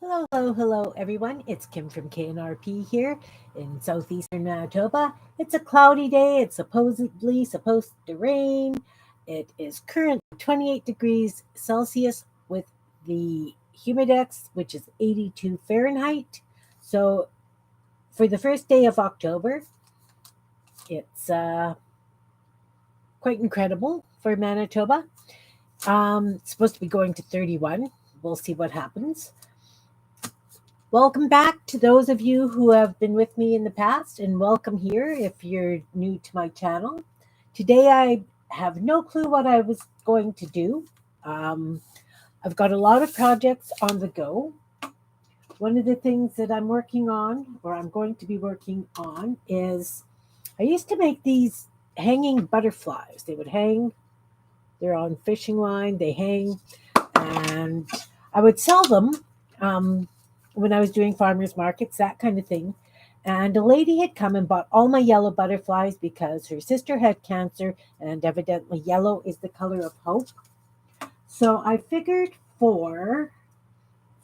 Hello, hello, hello, everyone. It's Kim from K&RP here in southeastern Manitoba. It's a cloudy day. It's supposedly supposed to rain. It is currently 28 degrees Celsius with the humidex, which is 82 Fahrenheit. So, for the first day of October, it's quite incredible for Manitoba. It's supposed to be going to 31. We'll see what happens. Welcome back to those of you who have been with me in the past, and welcome here if you're new to my channel. Today, I have no clue what I was going to do. Um, I've got a lot of projects on the go. One of the things that I'm working on, or I'm going to be working on, is I used to make these hanging butterflies. They would hang, they're on fishing line, they hang, and I would sell them when I was doing farmers markets, that kind of thing. And a lady had come and bought all my yellow butterflies because her sister had cancer, and evidently yellow is the color of hope. So I figured for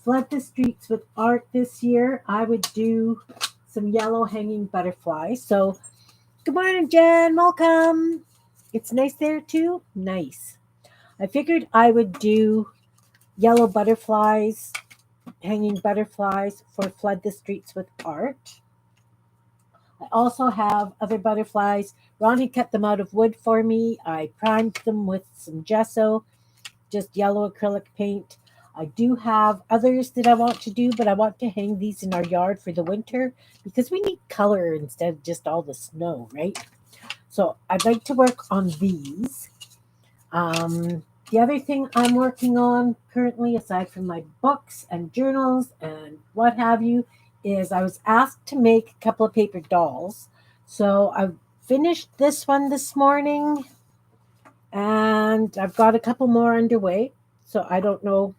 Flood the Streets with Art this year, I would do some yellow hanging butterflies. So, good morning, Jen. Welcome. It's nice there too. Nice. I figured I would do yellow butterflies, hanging butterflies for Flood the Streets with Art. I also have other butterflies. Ronnie cut them out of wood for me. I primed them with some gesso, just yellow acrylic paint. I do have others that I want to do, but I want to hang these in our yard for the winter because we need color instead of just all the snow, right? So I'd like to work on these. The other thing I'm working on currently, aside from my books and journals and what have you, is I was asked to make a couple of paper dolls. So I finished this one this morning and I've got a couple more underway. So I don't know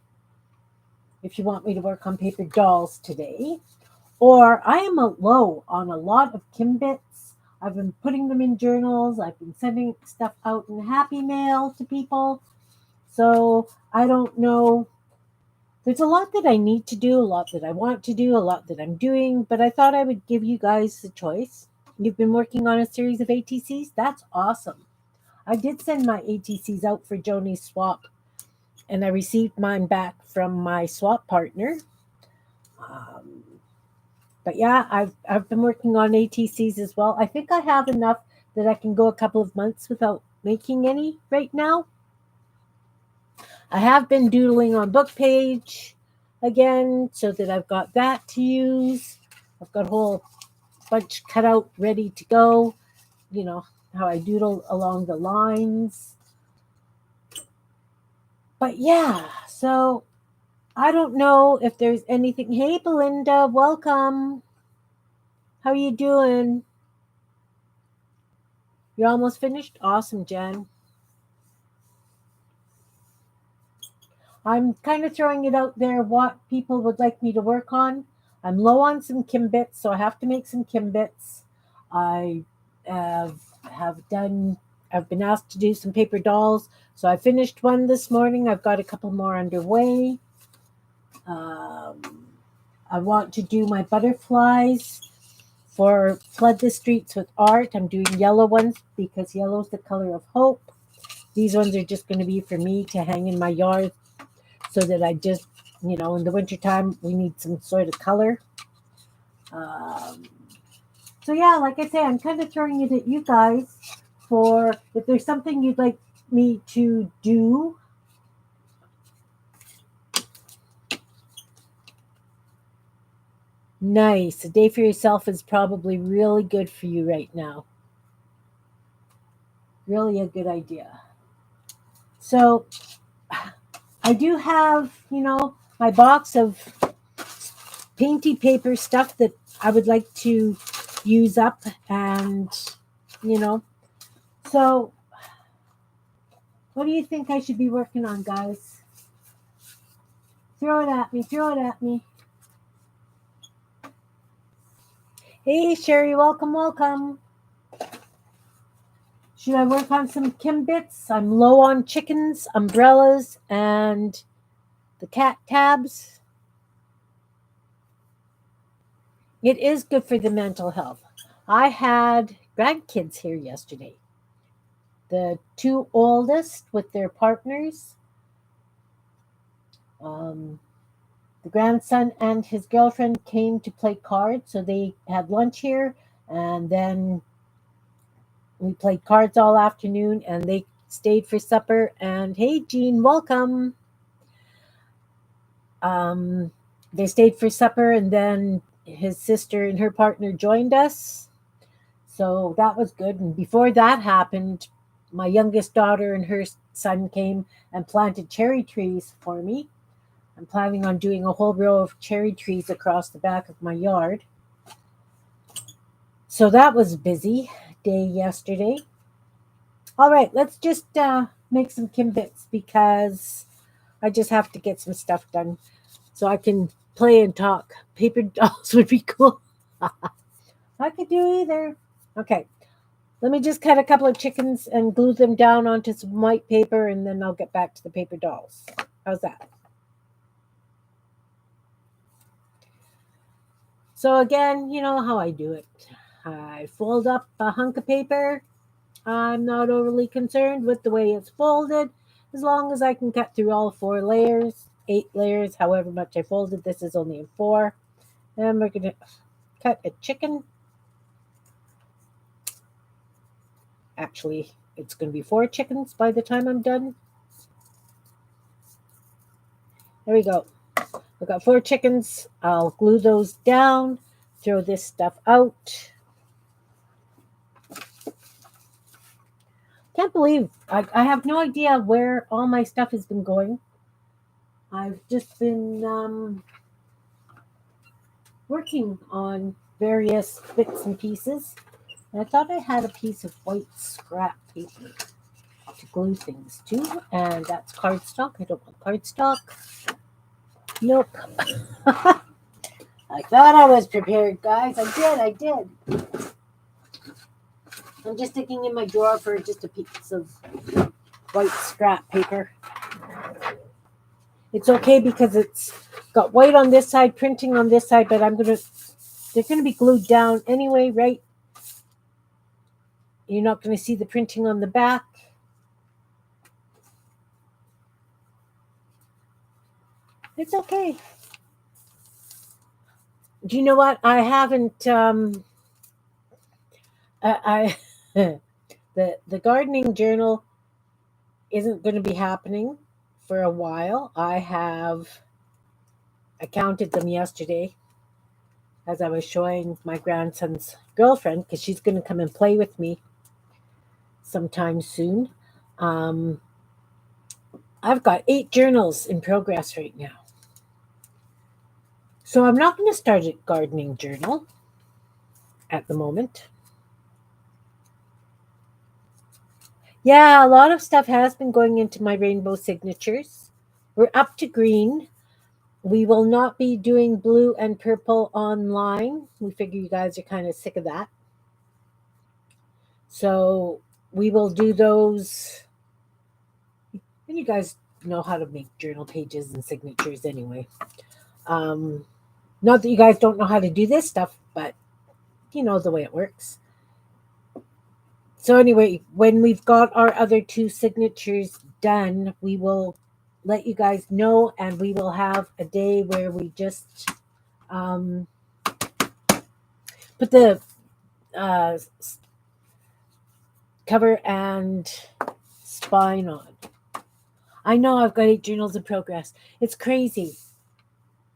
if you want me to work on paper dolls today. Or I am low on a lot of Kim bits. I've been putting them in journals. I've been sending stuff out in Happy Mail to people. So I don't know. There's a lot that I need to do, a lot that I want to do, a lot that I'm doing, but I thought I would give you guys the choice. You've been working on a series of ATCs? That's awesome. I did send my ATCs out for Joni's swap, and I received mine back from my swap partner. Um, but yeah, I've been working on ATCs as well. I think I have enough that I can go a couple of months without making any right now. I have been doodling on book page again so that I've got that to use. I've got a whole bunch cut out ready to go. You know, how I doodle along the lines. But yeah, so I don't know if there's anything. Hey, Belinda, welcome. How are you doing? You're almost finished? Awesome, Jen. I'm kind of throwing it out there what people would like me to work on. I'm low on some Kimbits, so I have to make some Kimbits. I have done. I've been asked to do some paper dolls, so I finished one this morning. I've got a couple more underway. I want to do my butterflies for Flood the Streets with Art. I'm doing yellow ones because yellow is the color of hope. These ones are just going to be for me to hang in my yard so that I just, in the wintertime, we need some sort of color. Um, so, yeah, like I say, I'm kind of throwing it at you guys for if there's something you'd like me to do. Nice. A day for yourself is probably really good for you right now. Really a good idea. So, I do have, my box of painty paper stuff that I would like to use up and you know so what do you think I should be working on, guys? Throw it at me. Hey, Sherry, welcome. Should I work on some Kim bits? I'm low on chickens, umbrellas, and the cat tabs. It is good for the mental health. I had grandkids here yesterday. The two oldest with their partners, um, the grandson and his girlfriend came to play cards. So they had lunch here, and then we played cards all afternoon, and they stayed for supper. And hey, Jean, welcome. Um, they stayed for supper, and then his sister and her partner joined us. So that was good. And before that happened, my youngest daughter and her son came and planted cherry trees for me. I'm planning on doing a whole row of cherry trees across the back of my yard. So that was a busy day yesterday. All right, let's just make some Kimbits because I just have to get some stuff done so I can play and talk. Paper dolls would be cool. I could do either. Okay, let me just cut a couple of chickens and glue them down onto some white paper, and then I'll get back to the paper dolls. How's that? So again, you know how I do it. I fold up a hunk of paper. I'm not overly concerned with the way it's folded, as long as I can cut through all 4 layers, 8 layers, however much I folded. This is only in 4. And we're going to cut a chicken. Actually, it's going to be 4 chickens by the time I'm done. There we go. I've got 4 chickens. I'll glue those down, throw this stuff out. Can't believe I have no idea where all my stuff has been going. I've just been working on various bits and pieces. And I thought I had a piece of white scrap paper to glue things to, and that's cardstock. I don't want cardstock. Nope. I thought I was prepared, guys. I did. I'm just sticking in my drawer for just a piece of white scrap paper. It's okay because it's got white on this side, printing on this side, but they're gonna be glued down anyway, right? You're not gonna see the printing on the back. It's okay. Do you know what? I haven't I the gardening journal isn't going to be happening for a while. I counted them yesterday as I was showing my grandson's girlfriend because she's going to come and play with me sometime soon. Um, I've got 8 journals in progress right now. So I'm not going to start a gardening journal at the moment. Yeah, a lot of stuff has been going into my rainbow signatures. We're up to green. We will not be doing blue and purple online. We figure you guys are kind of sick of that. So we will do those. And you guys know how to make journal pages and signatures anyway. Um, Not that you guys don't know how to do this stuff, but you know the way it works. So anyway, when we've got our other 2 signatures done, we will let you guys know, and we will have a day where we just put the uh, cover and spine on. I know I've got 8 journals in progress. It's crazy.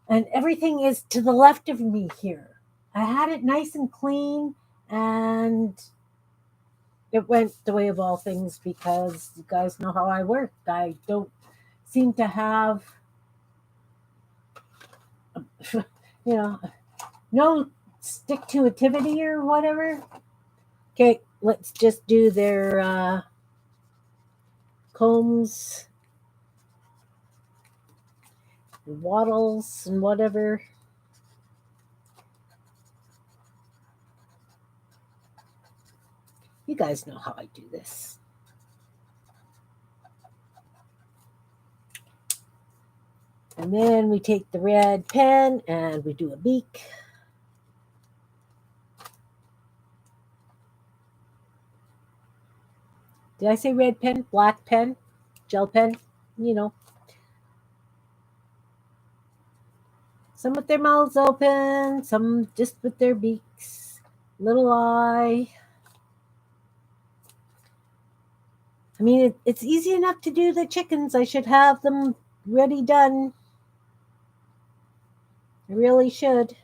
And everything is to the left of me here. I had it nice and clean, and it went the way of all things because you guys know how I work. I don't seem to have, you no stick to activity or whatever. Okay, let's just do their combs, wattles, and whatever. You guys know how I do this. And then we take the red pen and we do a beak. Did I say red pen? Black pen? Gel pen? You know, some with their mouths open, some just with their beaks. Little eye. I mean, it's easy enough to do the chickens. I should have them ready done. I really should.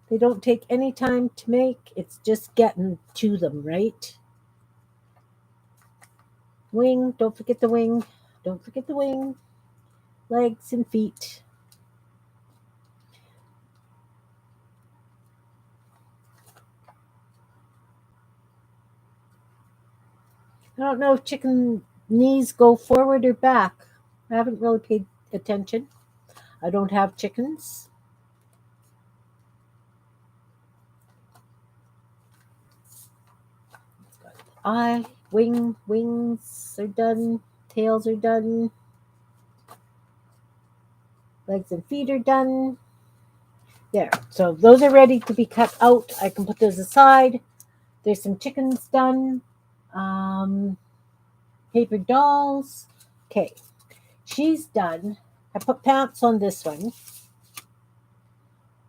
They don't take any time to make. It's just getting to them, right? Wing, don't forget the wing. Don't forget the wing. Legs and feet. I don't know if chicken knees go forward or back. I haven't really paid attention. I don't have chickens. Eye, wings are done. Tails are done. Legs and feet are done. There. So those are ready to be cut out. I can put those aside. There's some chickens done. Paper dolls. Okay. She's done. I put pants on this one.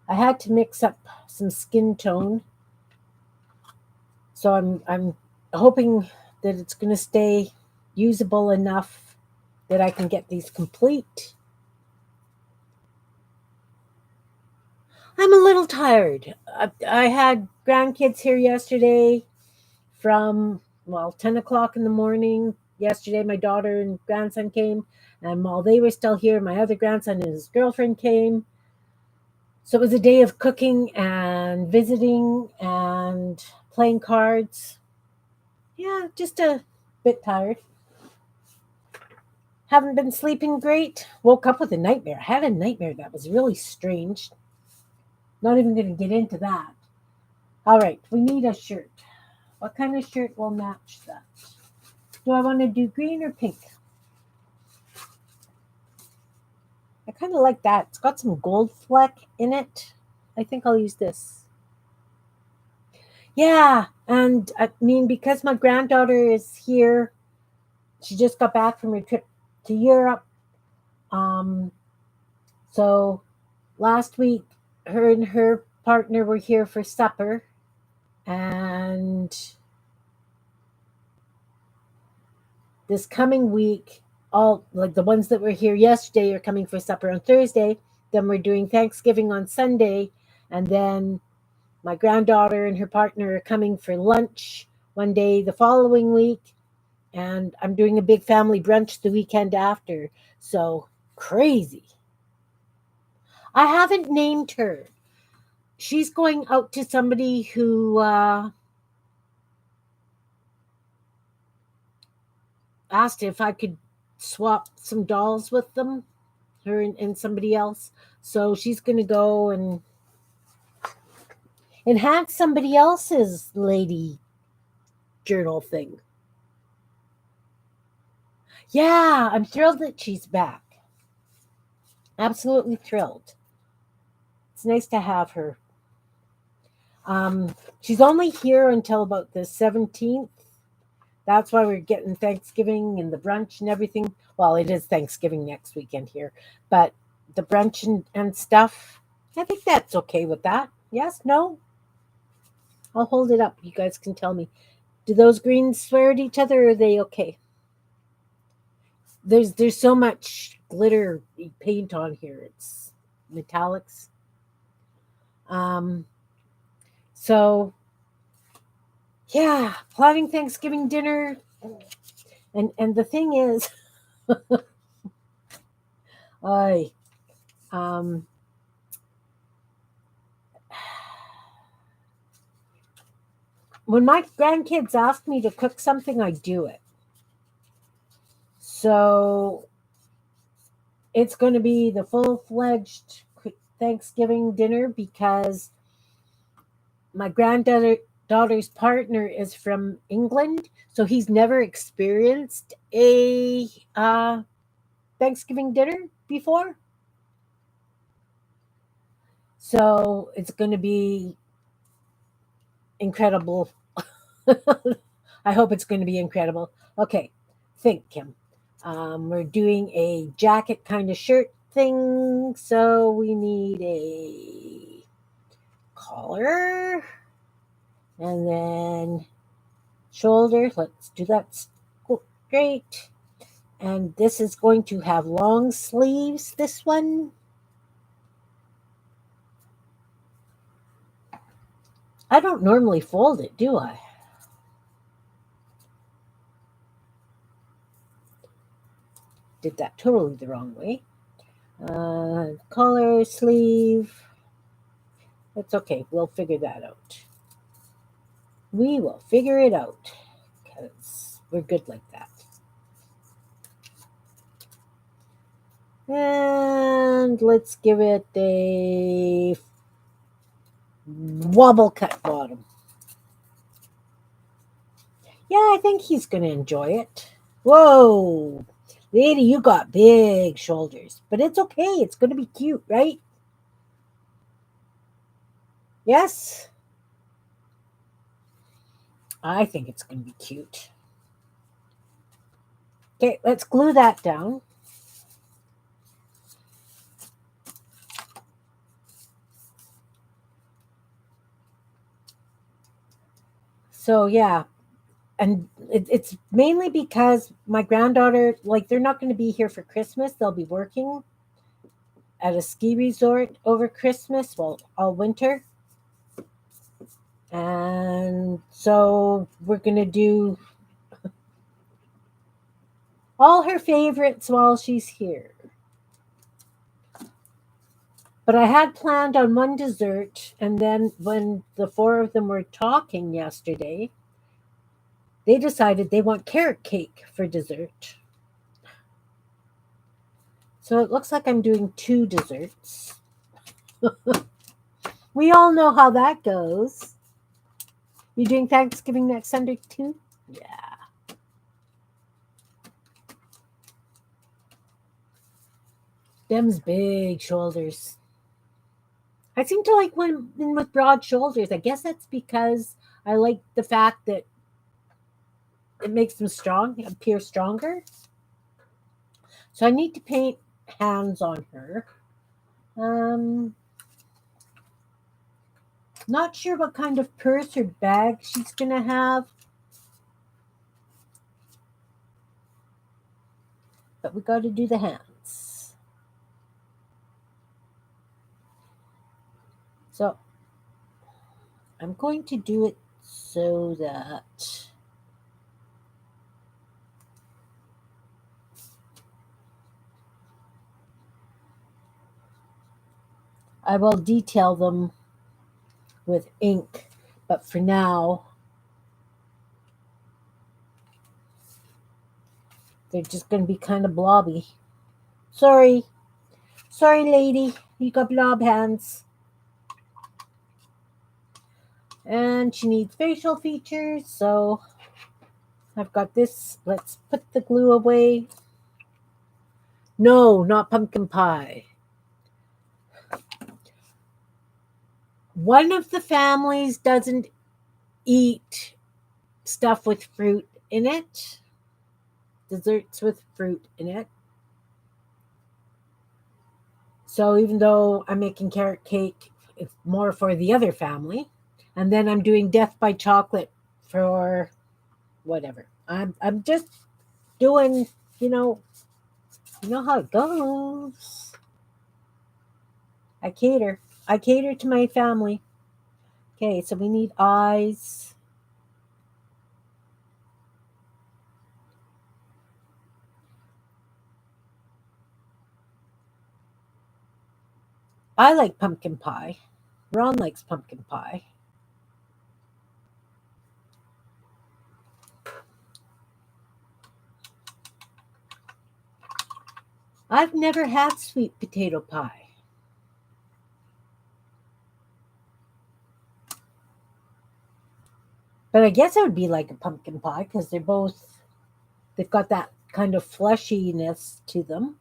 I had to mix up some skin tone. So I'm hoping that it's going to stay usable enough that I can get these complete. I'm a little tired. I had grandkids here yesterday from, 10 o'clock in the morning. Yesterday, my daughter and grandson came. And while they were still here, my other grandson and his girlfriend came. So it was a day of cooking and visiting and playing cards. Yeah, just a bit tired. Haven't been sleeping great. Woke up with a nightmare. I had a nightmare that was really strange. Not even going to get into that. All right, we need a shirt. What kind of shirt will match that? Do I want to do green or pink? I kind of like that. It's got some gold fleck in it. I think I'll use this. Yeah, and I mean, because my granddaughter is here, she just got back from her trip to Europe. Um, so last week, her and her partner were here for supper, and this coming week, all like the ones that were here yesterday are coming for supper on Thursday. Then we're doing Thanksgiving on Sunday, and then my granddaughter and her partner are coming for lunch one day the following week, and I'm doing a big family brunch the weekend after. So crazy. I haven't named her. She's going out to somebody who asked if I could swap some dolls with them, her and somebody else. So she's going to go and enhance somebody else's lady journal thing. Yeah, I'm thrilled that she's back. Absolutely thrilled. It's nice to have her. She's only here until about the 17th. That's why we're getting Thanksgiving and the brunch and everything. Well, it is Thanksgiving next weekend here, but the brunch and stuff, I think that's okay with that. Yes, no? I'll hold it up. You guys can tell me. Do those greens swear at each other or are they okay? There's so much glitter paint on here. It's metallics. Um, so planning Thanksgiving dinner, and the thing is, I um, when my grandkids ask me to cook something, I do it. So it's going to be the full-fledged Thanksgiving dinner because my daughter's partner is from England, so he's never experienced a Thanksgiving dinner before. So it's going to be incredible. I I hope it's going to be incredible. Okay, think, Kim. We're doing a jacket kind of shirt thing, so we need a collar and then shoulder. Let's do that straight. And this is going to have long sleeves, this one. I don't normally fold it, do I? Did that totally the wrong way. Collar, sleeve. It's okay. We'll figure that out. We will figure it out because we're good like that. And let's give it a wobble cut bottom. Yeah, I think he's going to enjoy it. Whoa, lady, you got big shoulders, but it's okay. It's going to be cute, right? Yes? I think it's going to be cute. Okay, let's glue that down. So, yeah, and it's mainly because my granddaughter, like, they're not going to be here for Christmas. They'll be working at a ski resort over Christmas, well, all winter. And so we're going to do all her favorites while she's here. But I had planned on one dessert, and then when the four of them were talking yesterday, they decided they want carrot cake for dessert. So it looks like I'm doing two desserts. We all know how that goes. You doing Thanksgiving next Sunday too? Yeah. Them's big shoulders. I seem to like women with broad shoulders. I guess that's because I like the fact that it makes them strong, appear stronger. So I need to paint hands on her. Not sure what kind of purse or bag she's gonna have. But we got to do the hands. So I'm going to do it so that I will detail them with ink. But for now, they're just going to be kind of blobby. Sorry. Sorry, lady. You got blob hands. And she needs facial features, so I've got this. Let's put the glue away. No, not pumpkin pie. One of the families doesn't eat stuff with fruit in it, desserts with fruit in it. So even though I'm making carrot cake, it's more for the other family. And then I'm doing death by chocolate for whatever. I'm just doing, you know how it goes. I cater. I cater to my family. Okay, so we need eyes. I like pumpkin pie. Ron likes pumpkin pie. I've never had sweet potato pie. But I guess it would be like a pumpkin pie because they've got that kind of fleshiness to them.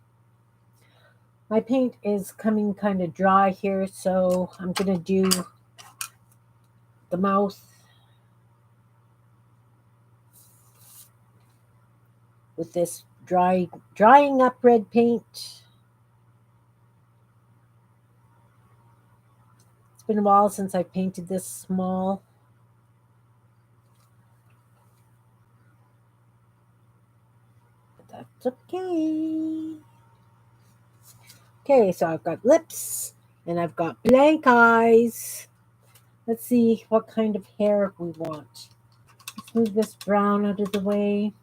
My paint is coming kind of dry here, so I'm going to do the mouth. with this drying up red paint. It's been a while since I painted this small. But that's okay. Okay, so I've got lips and I've got blank eyes. Let's see what kind of hair we want. Let's move this brown out of the way.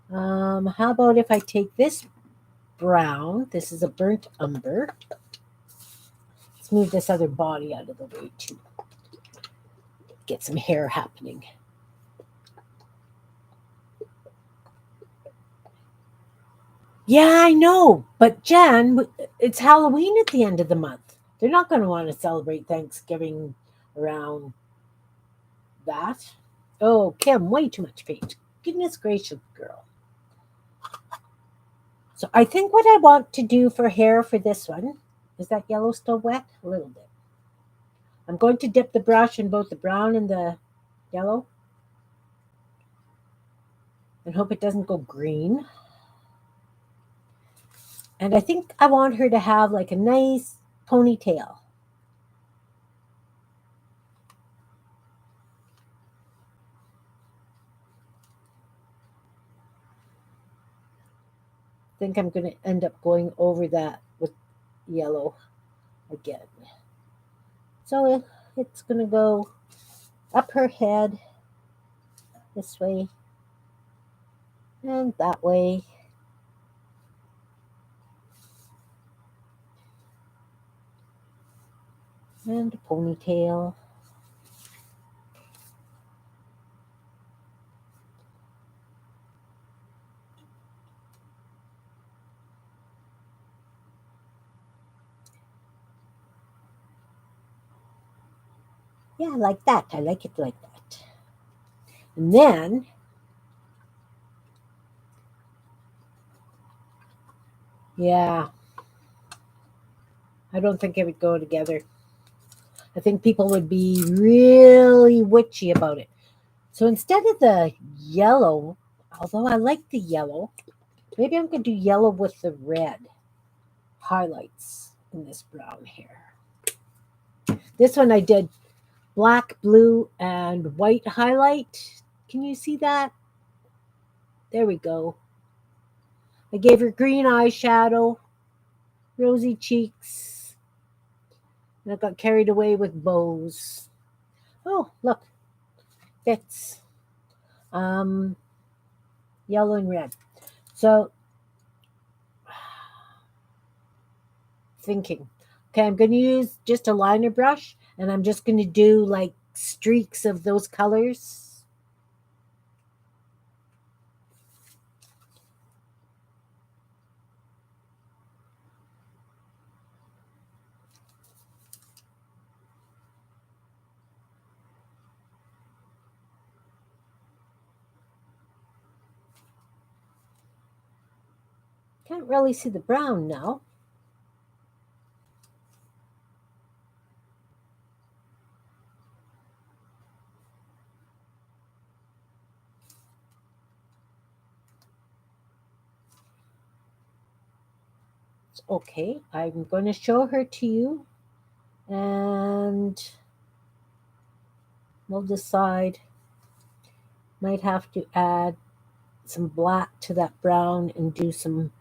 How about if I take this brown? This is a burnt umber. Let's move this other body out of the way too. Get some hair happening. Yeah, I know. But Jan, it's Halloween at the end of the month. They're not going to want to celebrate Thanksgiving around that. Oh, Kim, way too much paint. Goodness gracious, girl. So I think what I want to do for hair for this one, is that yellow still wet? A little bit. I'm going to dip the brush in both the brown and the yellow and hope it doesn't go green. And I think I want her to have like a nice ponytail. I think I'm going to end up going over that with yellow again. So it's going to go up her head this way and that way. And a ponytail. Yeah, like that. I like it like that. And then yeah, I don't think it would go together. I think people would be really witchy about it. So instead of the yellow, although I like the yellow, maybe I'm going to do yellow with the red highlights in this brown hair. This one I did black, blue, and white highlight. Can you see that? There we go. I gave her green eyeshadow, rosy cheeks, and I got carried away with bows. Oh, look, fits. Um, Yellow and red. So, thinking, okay, I'm going to use just a liner brush and I'm just going to do like streaks of those colors. Can't really see the brown now. It's okay. I'm going to show her to you and we'll decide. Might have to add some black to that brown and do some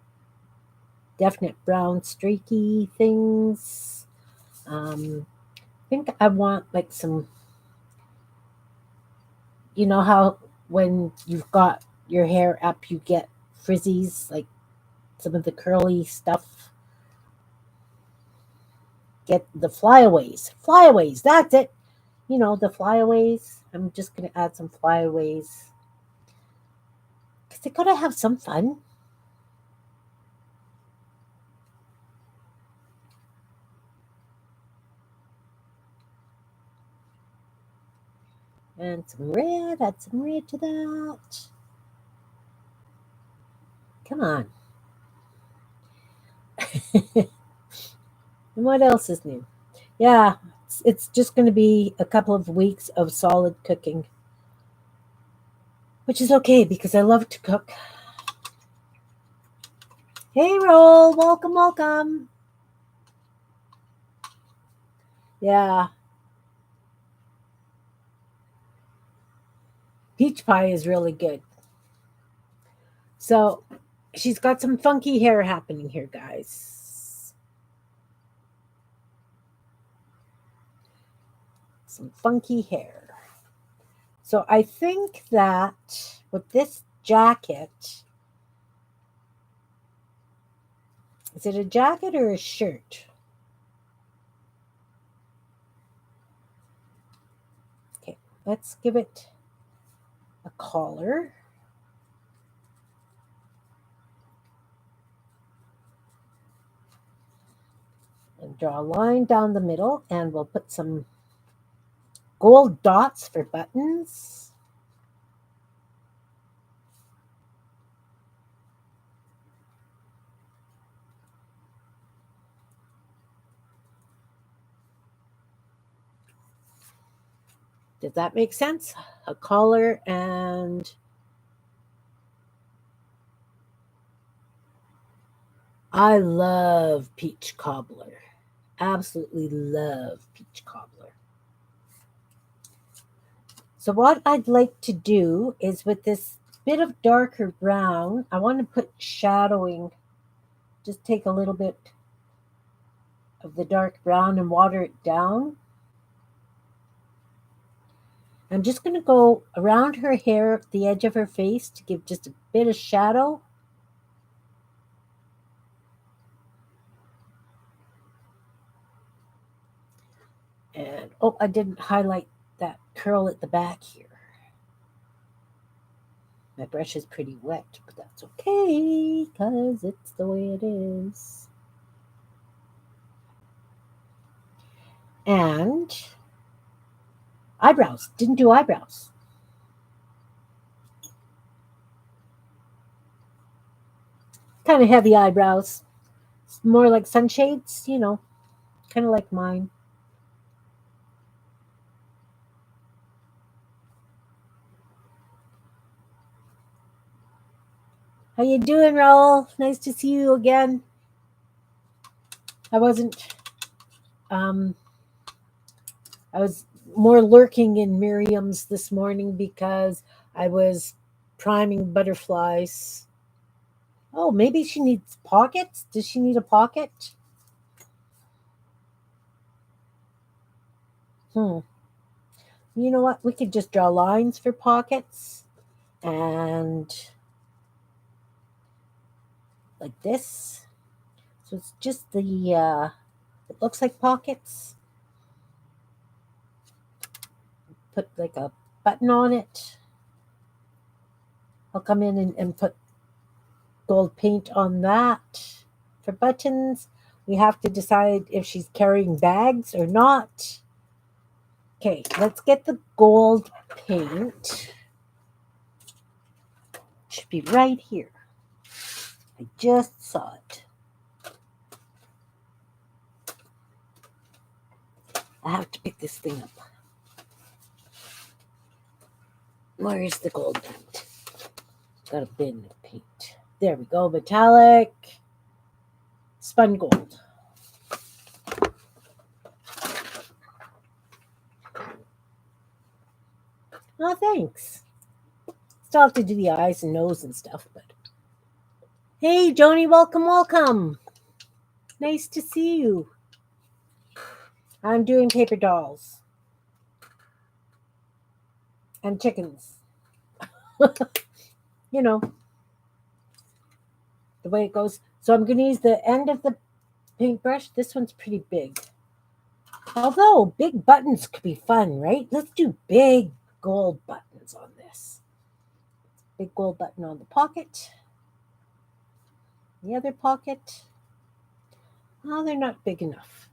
definite brown streaky things. I think I want like some, you know how when you've got your hair up, you get frizzies, like some of the curly stuff. Get the flyaways. Flyaways, that's it. You know, the flyaways. I'm just going to add some flyaways. Because they got to have some fun. And some red. Add some red to that. Come on. And what else is new? Yeah, it's just going to be a couple of weeks of solid cooking, which is okay because I love to cook. Hey, Roll. Welcome, welcome. Yeah. Peach pie is really good. So she's got some funky hair happening here, guys. Some funky hair. So I think that with this jacket, is it a jacket or a shirt? Okay, let's give it a collar. And draw a line down the middle, and we'll put some gold dots for buttons. Does that make sense? A collar and I love peach cobbler. Absolutely love peach cobbler. So what I'd like to do is with this bit of darker brown, I want to put shadowing. Just take a little bit of the dark brown and water it down. I'm just going to go around her hair, the edge of her face to give just a bit of shadow. And, oh, I didn't highlight that curl at the back here. My brush is pretty wet, but that's okay because it's the way it is. And eyebrows. Didn't do eyebrows. Kind of heavy eyebrows. It's more like sunshades, kind of like mine. How you doing, Raul? Nice to see you again. I wasn't um I was more lurking in Miriam's this morning because I was priming butterflies. Oh, maybe she needs pockets? Does she need a pocket? Hmm. You know what? We could just draw lines for pockets and like this. So it's just it looks like pockets. Put like a button on it. I'll come in and put gold paint on that. For buttons, we have to decide if she's carrying bags or not. Okay, let's get the gold paint. Should be right here. I just saw it. I have to pick this thing up. Where's the gold paint? Got a bin of paint. There we go. Metallic. Spun gold. Oh, thanks. Still have to do the eyes and nose and stuff, but. Hey, Joni, welcome, welcome. Nice to see you. I'm doing paper dolls and chickens. You know, the way it goes. So I'm going to use the end of the paintbrush. This one's pretty big. Although big buttons could be fun, right? Let's do big gold buttons on this. Big gold button on the pocket. The other pocket. Oh, they're not big enough.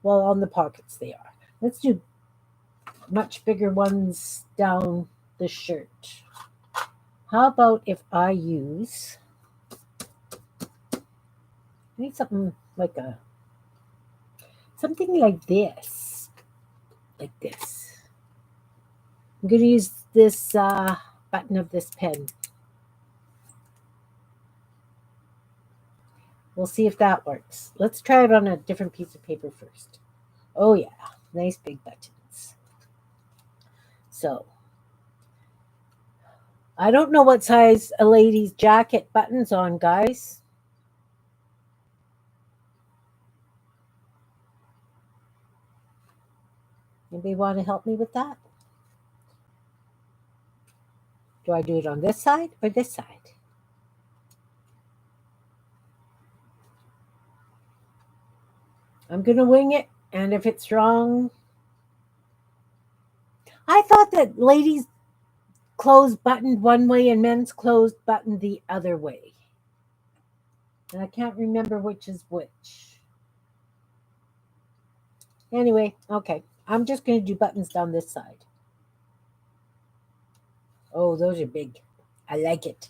Well, on the pockets they are. Let's do much bigger ones down the shirt. How about if I use, I need something like something like this. Like this. I'm going to use this button of this pen. We'll see if that works. Let's try it on a different piece of paper first. Oh yeah, nice big buttons. So I don't know what size a lady's jacket buttons on, guys. Anybody want to help me with that? Do I do it on this side or this side? I'm going to wing it, and if it's wrong, I thought that ladies' clothes buttoned one way and men's clothes buttoned the other way. And I can't remember which is which. Anyway, okay. I'm just going to do buttons down this side. Oh, those are big. I like it.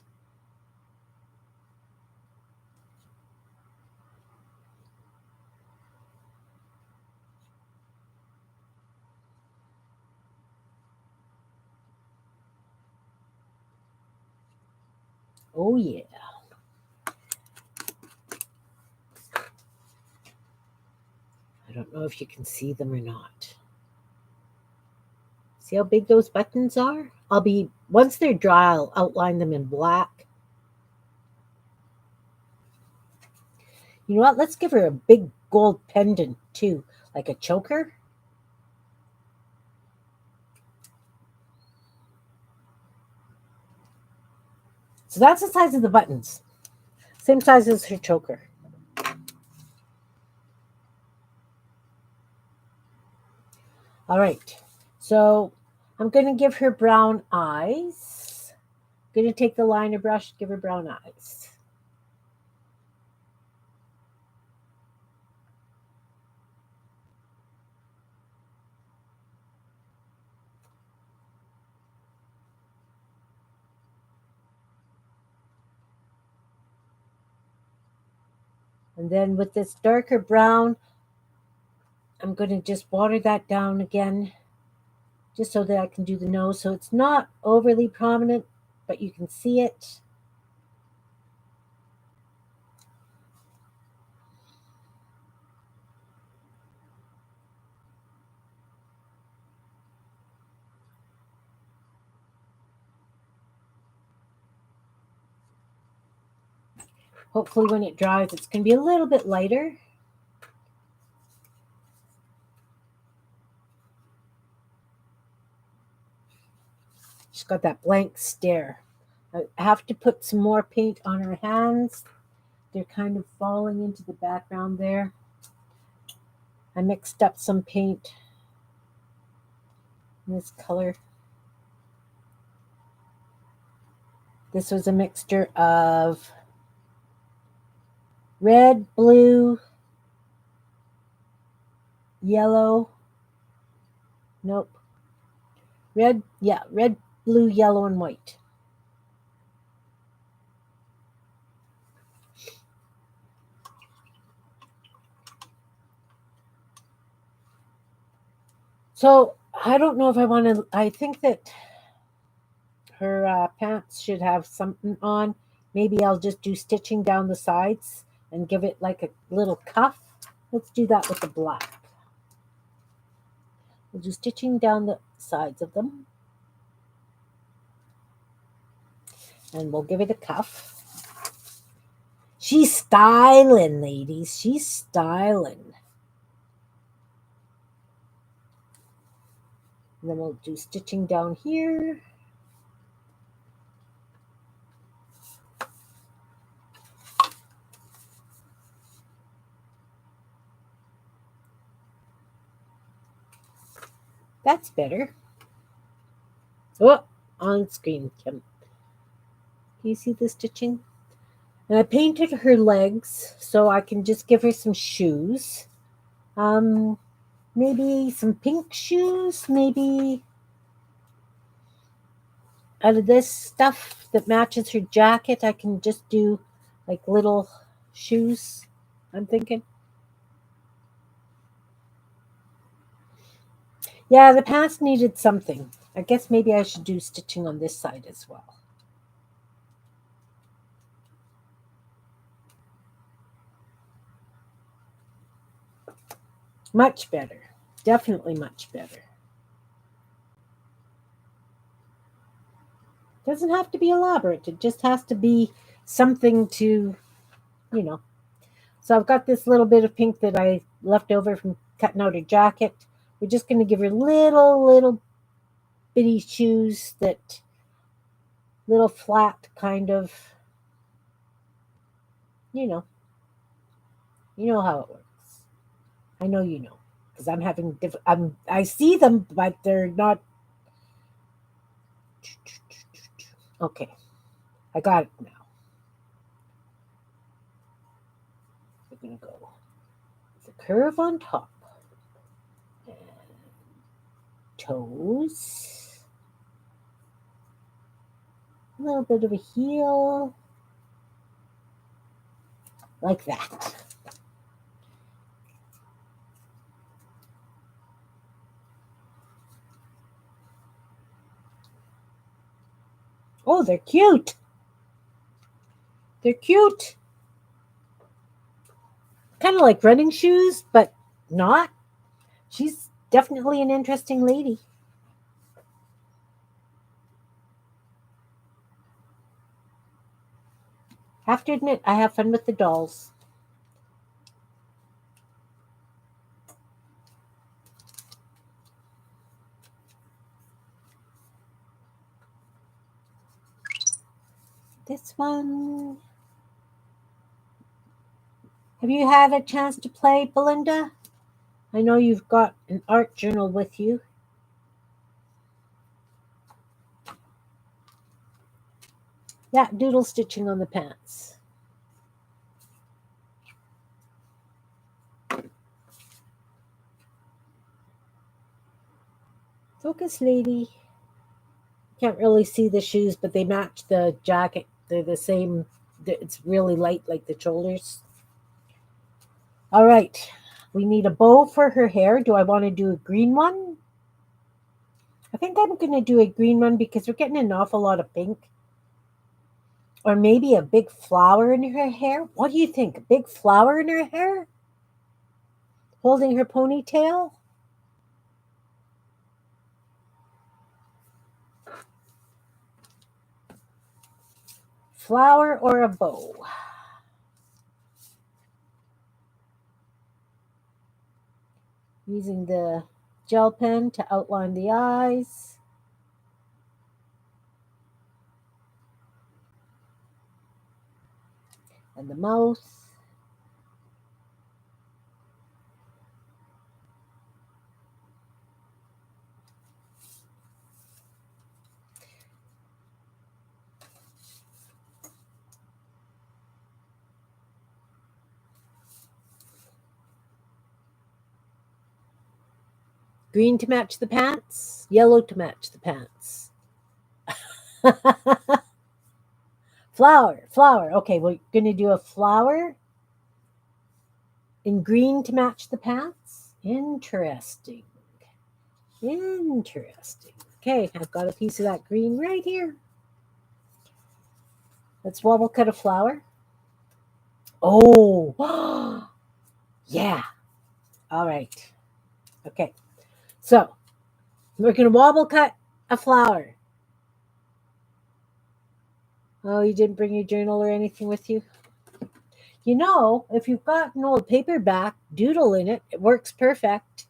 Oh, yeah. I don't know if you can see them or not. See how big those buttons are? Once they're dry, I'll outline them in black. You know what? Let's give her a big gold pendant too, like a choker. So that's the size of the buttons. Same size as her choker. All right. So I'm going to give her brown eyes. I'm going to take the liner brush, give her brown eyes. And then with this darker brown, I'm going to just water that down again, just so that I can do the nose. So it's not overly prominent, but you can see it. Hopefully when it dries, it's going to be a little bit lighter. She's got that blank stare. I have to put some more paint on her hands. They're kind of falling into the background there. I mixed up some paint in this color. This was a mixture of red, blue, yellow. Nope. Red, blue, yellow, and white. So I don't know if I want to. I think that her pants should have something on. Maybe I'll just do stitching down the sides and give it like a little cuff. Let's do that with the black. We'll do stitching down the sides of them. And we'll give it a cuff. She's styling, ladies. She's styling. And then we'll do stitching down here. That's better. Oh, on screen, Kim. Can you see the stitching? And I painted her legs so I can just give her some shoes. Maybe some pink shoes, maybe out of this stuff that matches her jacket, I can just do like little shoes, I'm thinking. Yeah, the pants needed something. I guess maybe I should do stitching on this side as well. Much better. Definitely much better. Doesn't have to be elaborate. It just has to be something to, you know. So I've got this little bit of pink that I left over from cutting out her jacket. We're just going to give her little bitty shoes that little flat kind of, you know, you know how it works. I know you know because I'm having I see them, but they're not. Okay, I got it now. We're gonna go the curve on top, and toes, a little bit of a heel, like that. Oh, they're cute. They're cute. Kind of like running shoes, but not. She's definitely an interesting lady. Have to admit, I have fun with the dolls. This one. Have you had a chance to play, Belinda? I know you've got an art journal with you. Yeah, doodle stitching on the pants. Focus, lady. Can't really see the shoes, but they match the jacket. They're the same. It's really light, like the shoulders. All right. We need a bow for her hair. Do I want to do a green one? I think I'm going to do a green one because we're getting an awful lot of pink. Or maybe a big flower in her hair. What do you think? A big flower in her hair? Holding her ponytail? Flower or a bow? Using the gel pen to outline the eyes. And the mouth. Green to match the pants, yellow to match the pants. Flower. Okay, we're going to do a flower in green to match the pants. Interesting. Interesting. Okay, I've got a piece of that green right here. Let's wobble cut a flower. Oh, yeah. All right. Okay. So we're going to wobble cut a flower. Oh, you didn't bring your journal or anything with you? You know, if you've got an old paperback, doodle in it. It works perfect.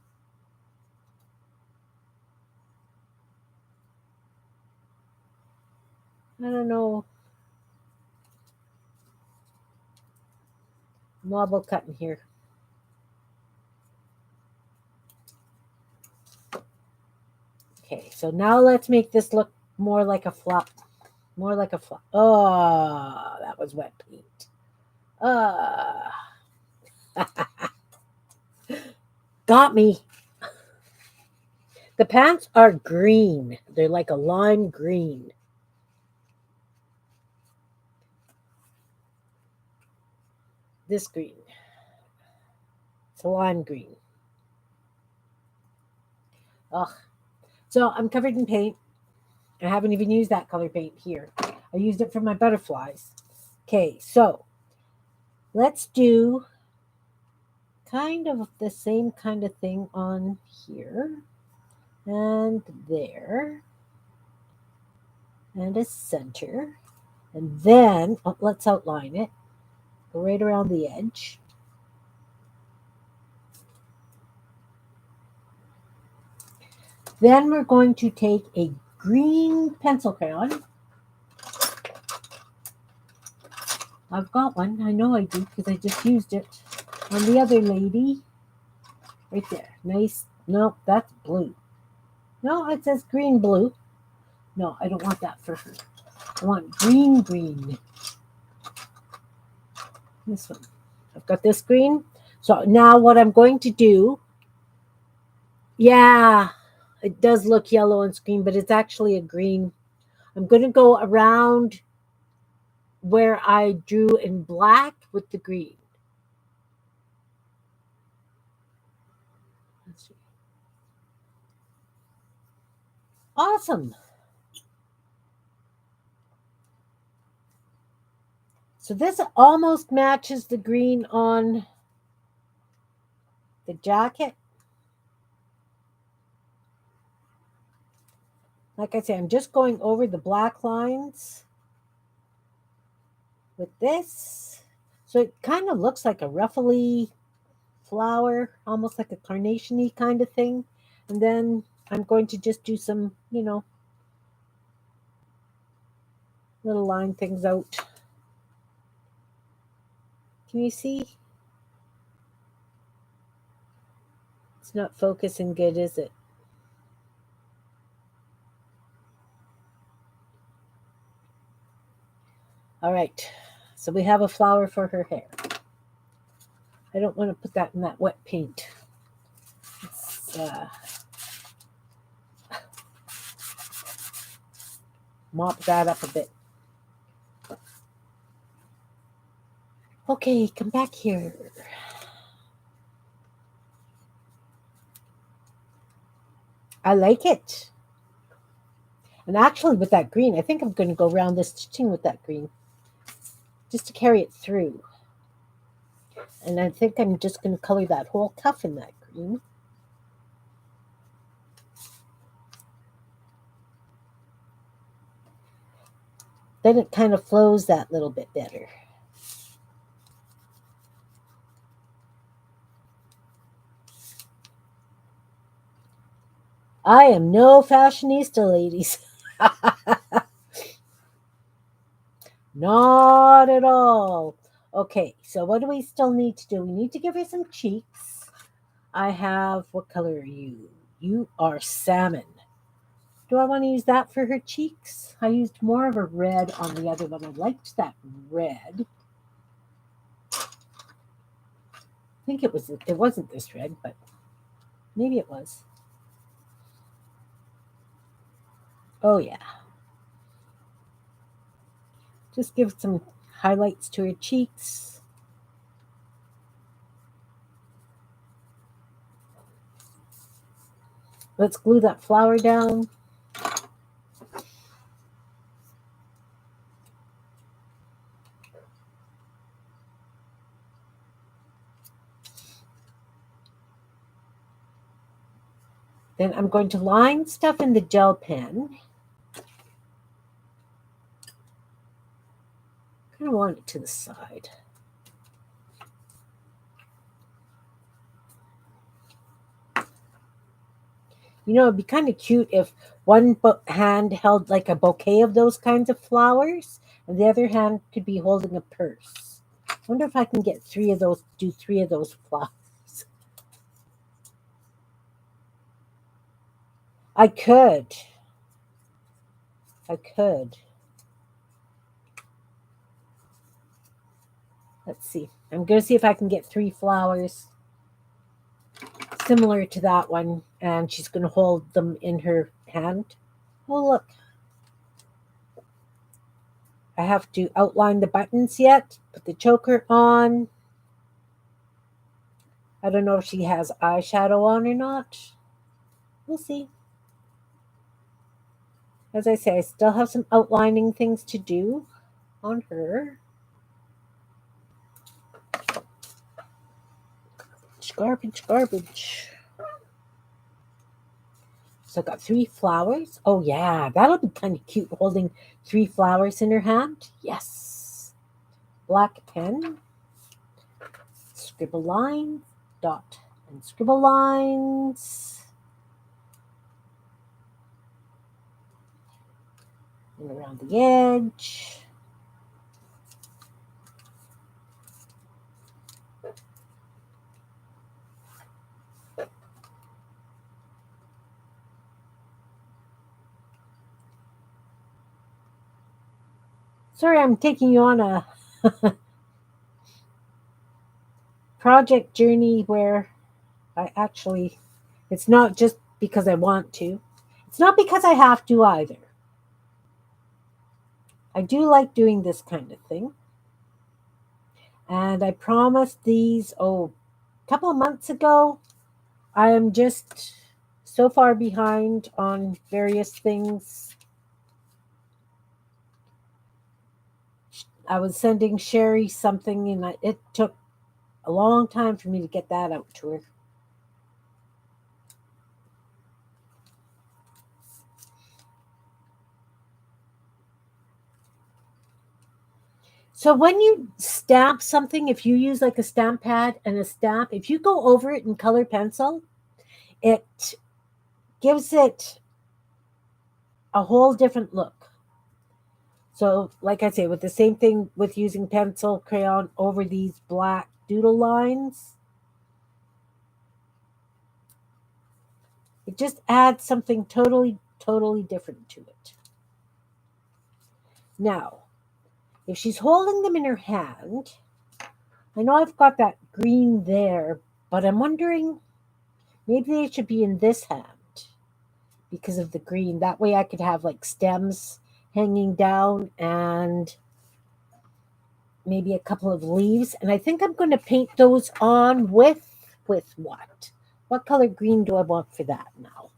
I don't know. Wobble cutting here. Okay, so now let's make this look more like a flop. More like a flop. Oh, that was wet paint. Got me. The pants are green. They're like a lime green. This green. It's a lime green. Ugh. So I'm covered in paint. I haven't even used that color paint here. I used it for my butterflies. Okay, so let's do kind of the same kind of thing on here and there and a center. And then let's outline it. Go right around the edge. Then we're going to take a green pencil crayon. I've got one. I know I do because I just used it on the other lady. Right there. Nice. No, that's blue. No, it says green blue. No, I don't want that for her. I want green green. This one. I've got this green. So now what I'm going to do, yeah, it does look yellow on screen, but it's actually a green. I'm going to go around where I drew in black with the green. Let's see. Awesome. So this almost matches the green on the jacket. Like I say, I'm just going over the black lines with this. So it kind of looks like a ruffly flower, almost like a carnation-y kind of thing. And then I'm going to just do some, little line things out. Can you see? It's not focusing good, is it? All right. So we have a flower for her hair. I don't want to put that in that wet paint. Let's mop that up a bit. Okay, come back here. I like it. And actually with that green, I think I'm going to go around the stitching with that green. Just to carry it through. And I think I'm just going to color that whole cuff in that green. Then it kind of flows that little bit better. I am no fashionista, ladies. Not at all. Okay, so what do we still need to do? We need to give her some cheeks. I have, what color are you? You are salmon. Do I want to use that for her cheeks? I used more of a red on the other one. I liked that red. I think it wasn't this red, but maybe it was. Oh yeah. Just give some highlights to her cheeks. Let's glue that flower down. Then I'm going to line stuff in the gel pen. Kind of want it to the side. It'd be kind of cute if one hand held like a bouquet of those kinds of flowers, and the other hand could be holding a purse. I wonder if I can get do three of those flowers. I could. Let's see. I'm going to see if I can get 3 flowers similar to that one, and she's going to hold them in her hand. Oh, look. I have to outline the buttons yet, put the choker on. I don't know if she has eyeshadow on or not. We'll see. As I say, I still have some outlining things to do on her. Garbage. So I got 3 flowers. Oh yeah, that'll be kind of cute holding 3 flowers in her hand. Yes. Black pen. Scribble lines. Dot and scribble lines. And around the edge. Sorry, I'm taking you on a project journey where I actually, it's not just because I want to. It's not because I have to either. I do like doing this kind of thing. And I promised these, a couple of months ago. I am just so far behind on various things. I was sending Sherry something, and it took a long time for me to get that out to her. So when you stamp something, if you use like a stamp pad and a stamp, if you go over it in color pencil, it gives it a whole different look. So, like I say, with the same thing with using pencil crayon over these black doodle lines, it just adds something totally different to it. Now, if she's holding them in her hand, I know I've got that green there, but I'm wondering maybe they should be in this hand because of the green. That way I could have like stems hanging down and maybe a couple of leaves. And I think I'm going to paint those on with what? What color green do I want for that now?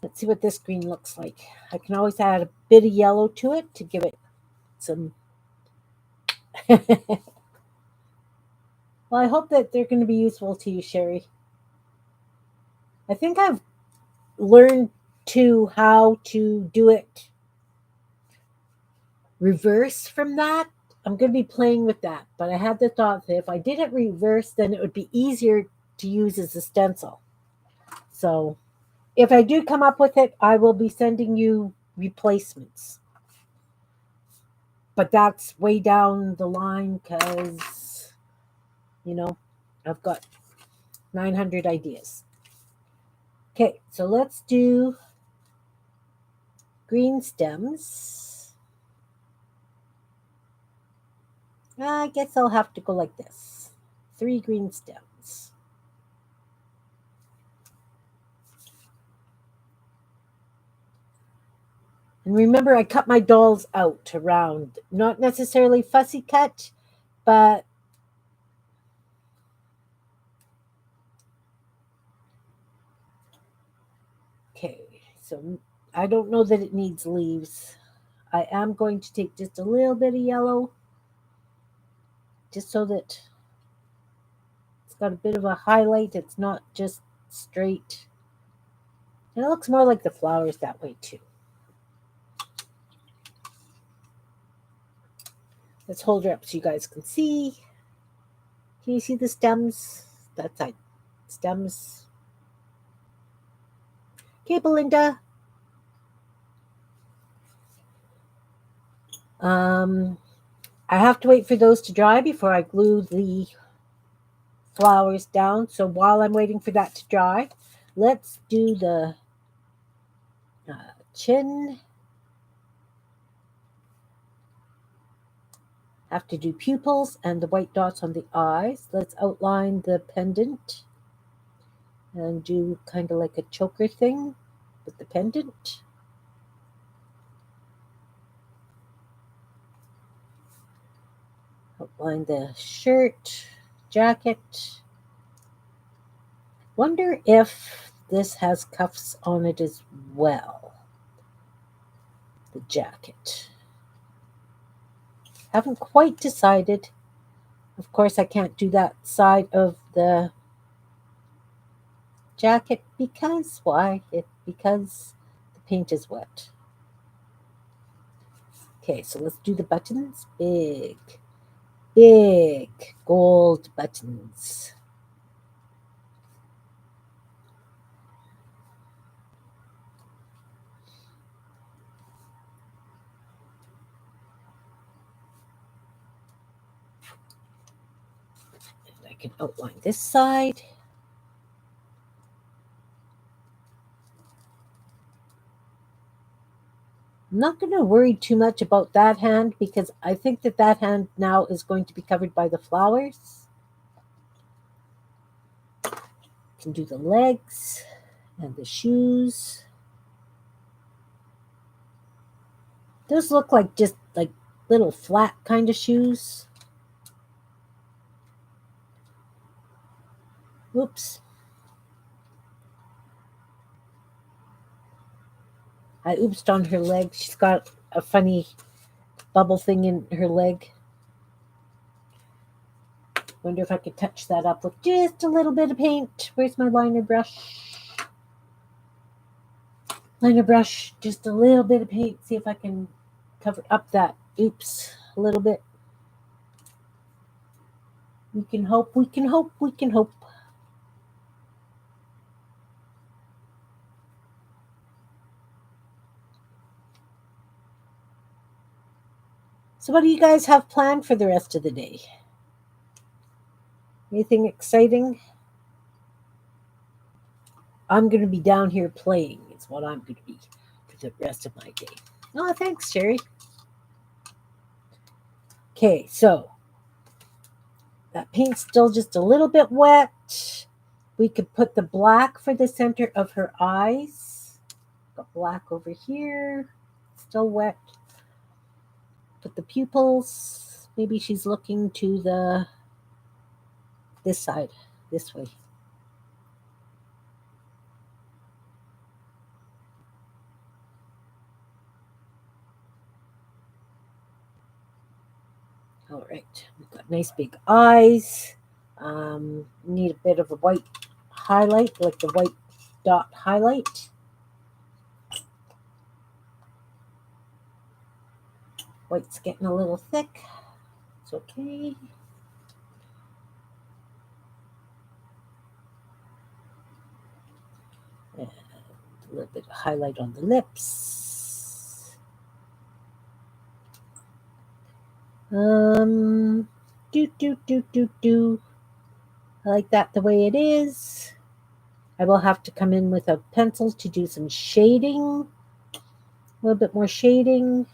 Let's see what this green looks like. I can always add a bit of yellow to it to give it some. Well, I hope that they're going to be useful to you, Sherry. I think I've learned to how to do it reverse from that. I'm going to be playing with that, but I had the thought that if I did it reverse, then it would be easier to use as a stencil. So if I do come up with it, I will be sending you replacements. But that's way down the line because, I've got 900 ideas. Okay, so let's do green stems. I guess I'll have to go like this. 3 green stems. And remember, I cut my dolls out around, not necessarily fussy cut, but okay. So I don't know that it needs leaves. I am going to take just a little bit of yellow, just so that it's got a bit of a highlight. It's not just straight. And it looks more like the flowers that way too. Let's hold her up so you guys can see. Can you see the stems? That's like stems. Okay, Belinda. I have to wait for those to dry before I glue the flowers down. So while I'm waiting for that to dry, let's do the chin. Have to do pupils and the white dots on the eyes. Let's outline the pendant and do kind of like a choker thing with the pendant. Outline the shirt, jacket. Wonder if this has cuffs on it as well. The jacket. Haven't quite decided. Of course, I can't do that side of the jacket because why? Because the paint is wet. Okay, so let's do the buttons. Big gold buttons. And I can outline this side. I'm not going to worry too much about that hand because I think that hand now is going to be covered by the flowers. Can do the legs and the shoes. Those look like just like little flat kind of shoes. Whoops. I oopsed on her leg. She's got a funny bubble thing in her leg. Wonder if I could touch that up with just a little bit of paint. Where's my liner brush? Liner brush, just a little bit of paint. See if I can cover up that oops a little bit. We can hope, we can hope, we can hope. So what do you guys have planned for the rest of the day? Anything exciting? I'm going to be down here playing is what I'm going to be for the rest of my day. Oh, thanks, Sherry. Okay, so that paint's still just a little bit wet. We could put the black for the center of her eyes. Got black over here, still wet. Put the pupils. Maybe she's looking to this side, this way. All right, we've got nice big eyes. Need a bit of a white highlight, like the white dot highlight. White's getting a little thick. It's okay. And a little bit of highlight on the lips. Do. I like that the way it is. I will have to come in with a pencil to do some shading. A little bit more shading.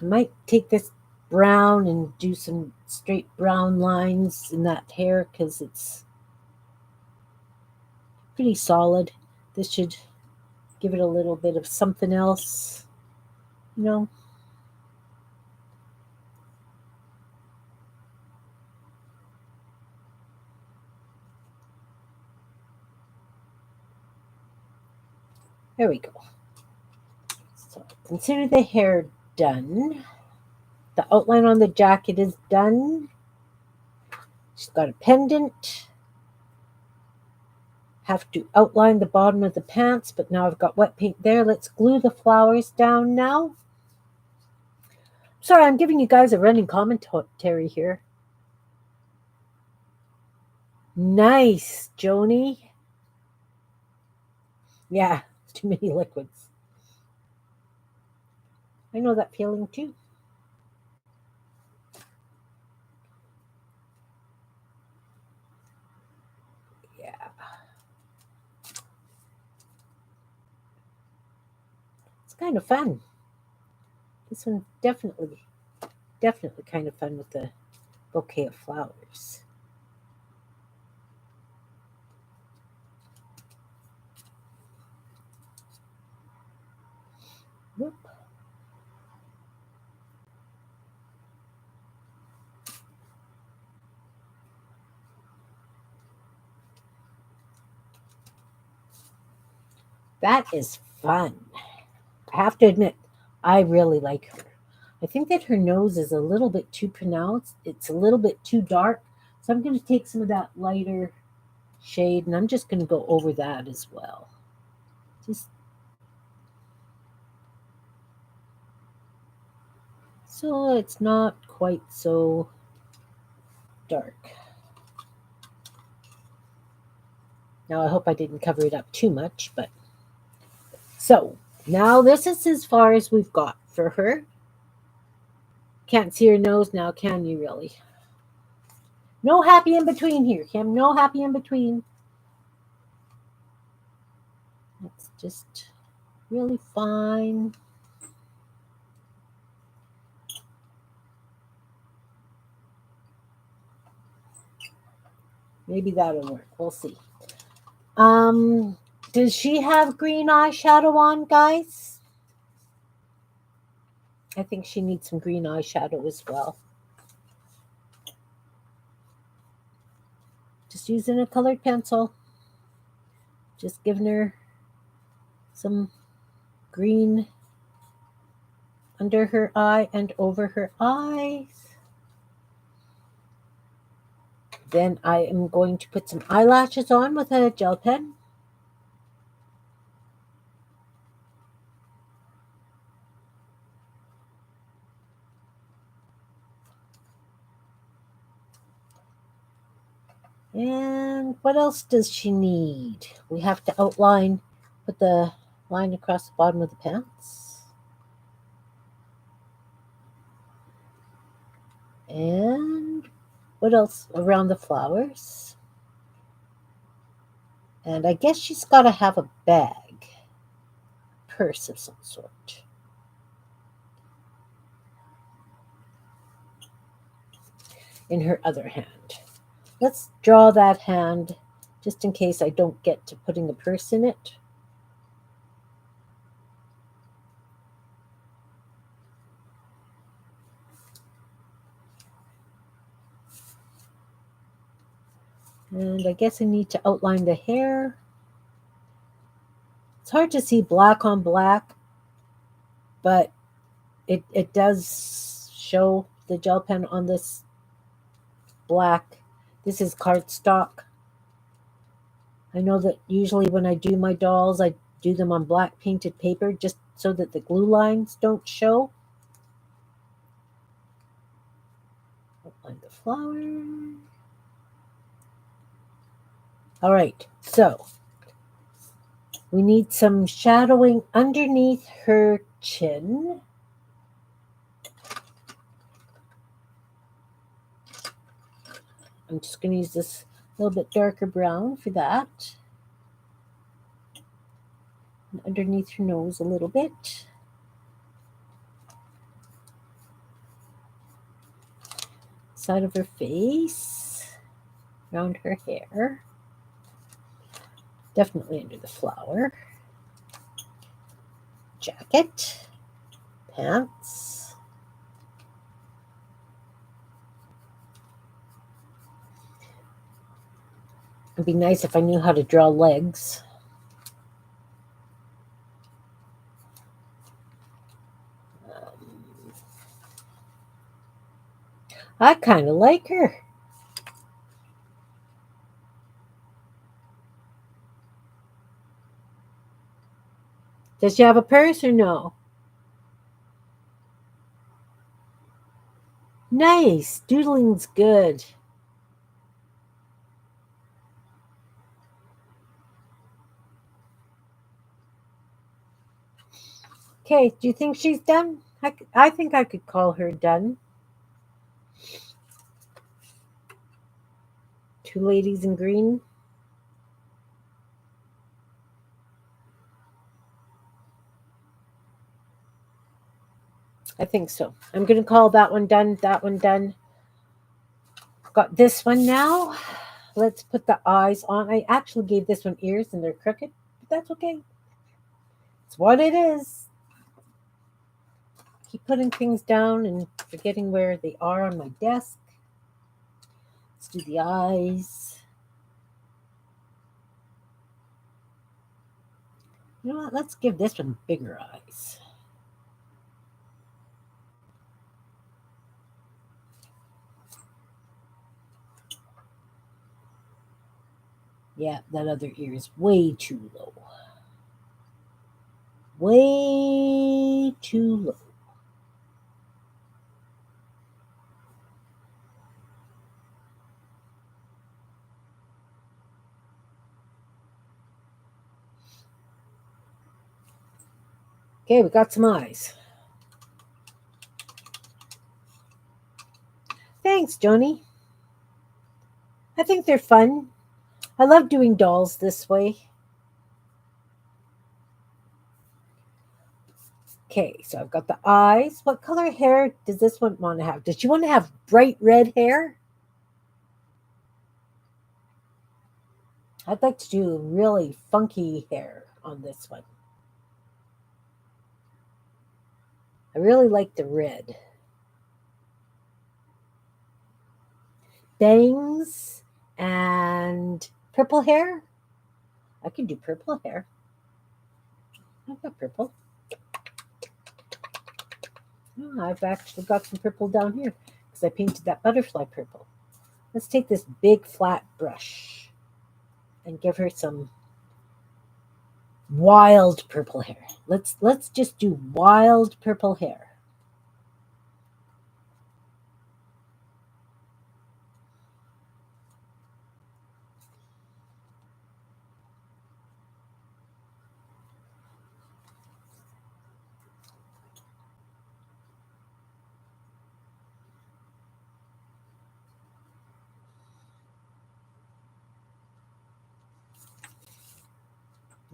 I might take this brown and do some straight brown lines in that hair because it's pretty solid. This should give it a little bit of something else, you know. There we go. So consider the hair done. The outline on the jacket is done. She's got a pendant. Have to outline the bottom of the pants, but now I've got wet paint there. Let's glue the flowers down now. Sorry, I'm giving you guys a running commentary here. Nice, Joni. Yeah, too many liquids. I know that feeling too. Yeah. It's kind of fun. This one's definitely kind of fun with the bouquet of flowers. Whoop. That is fun. I have to admit, I really like her. I think that her nose is a little bit too pronounced. It's a little bit too dark. So I'm going to take some of that lighter shade and I'm just going to go over that as well. Just so it's not quite so dark. Now I hope I didn't cover it up too much, but so now this is as far as we've got for her. Can't see her nose now, can you really? No happy in between here, Kim. No happy in between. It's just really fine. Maybe that'll work. We'll see. Um, does she have green eyeshadow on, guys? I think she needs some green eyeshadow as well. Just using a colored pencil. Just giving her some green under her eye and over her eyes. Then I am going to put some eyelashes on with a gel pen. And what else does she need? We have to outline, put the line across the bottom of the pants. And what else around the flowers? And I guess she's got to have a bag, purse of some sort. In her other hand. Let's draw that hand just in case I don't get to putting the purse in it. And I guess I need to outline the hair. It's hard to see black on black, but it does show the gel pen on this black. This is cardstock. I know that usually when I do my dolls, I do them on black painted paper just so that the glue lines don't show. Outline the flower. All right, so we need some shadowing underneath her chin. I'm just going to use this little bit darker brown for that. And underneath her nose a little bit. Side of her face. Around her hair. Definitely under the flower. Jacket. Pants. It'd be nice if I knew how to draw legs. I kind of like her. Does she have a purse or no? Nice. Doodling's good. Okay, do you think she's done? I think I could call her done. Two ladies in green. I think so. I'm going to call that one done, that one done. Got this one now. Let's put the eyes on. I actually gave this one ears and they're crooked, but that's okay. It's what it is. Keep putting things down and forgetting where they are on my desk. Let's do the eyes. You know what? Let's give this one bigger eyes. Yeah, that other ear is way too low. Way too low. Okay, we got some eyes. Thanks, Joni. I think they're fun. I love doing dolls this way. Okay, so I've got the eyes. What color hair does this one want to have? Does she want to have bright red hair? I'd like to do really funky hair on this one. I really like the red. Bangs and purple hair. I can do purple hair. I've got purple. Oh, I've actually got some purple down here because I painted that butterfly purple. Let's take this big flat brush and give her some wild purple hair. Let's just do wild purple hair.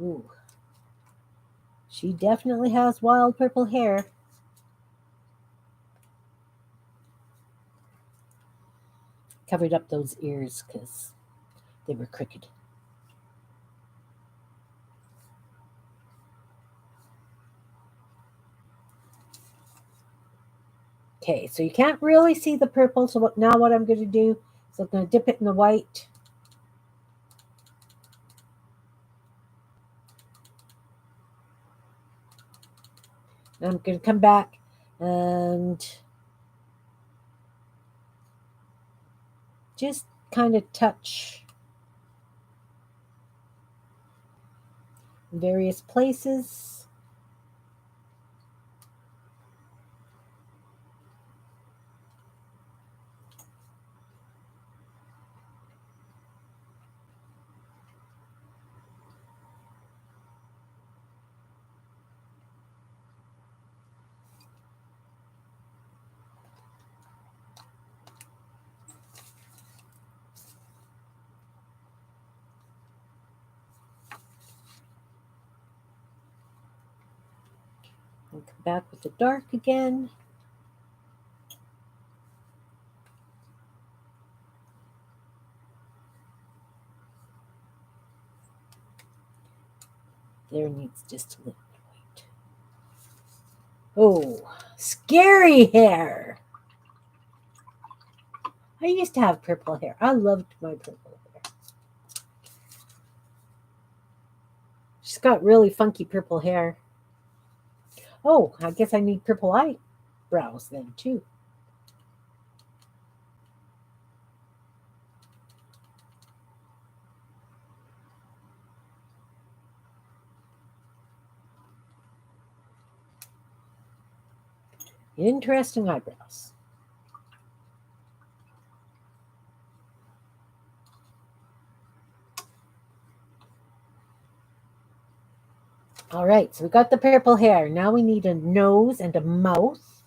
Ooh. She definitely has wild purple hair. Covered up those ears because they were crooked. Okay, so you can't really see the purple. So now what I'm going to do is I'm going to dip it in the white. And I'm going to come back and just kind of touch various places. And come back with the dark again. There needs just a little bit of white. Oh, scary hair. I used to have purple hair. I loved my purple hair. She's got really funky purple hair. Oh, I guess I need purple eyebrows then too. Interesting eyebrows. All right, so we got the purple hair. Now we need a nose and a mouth.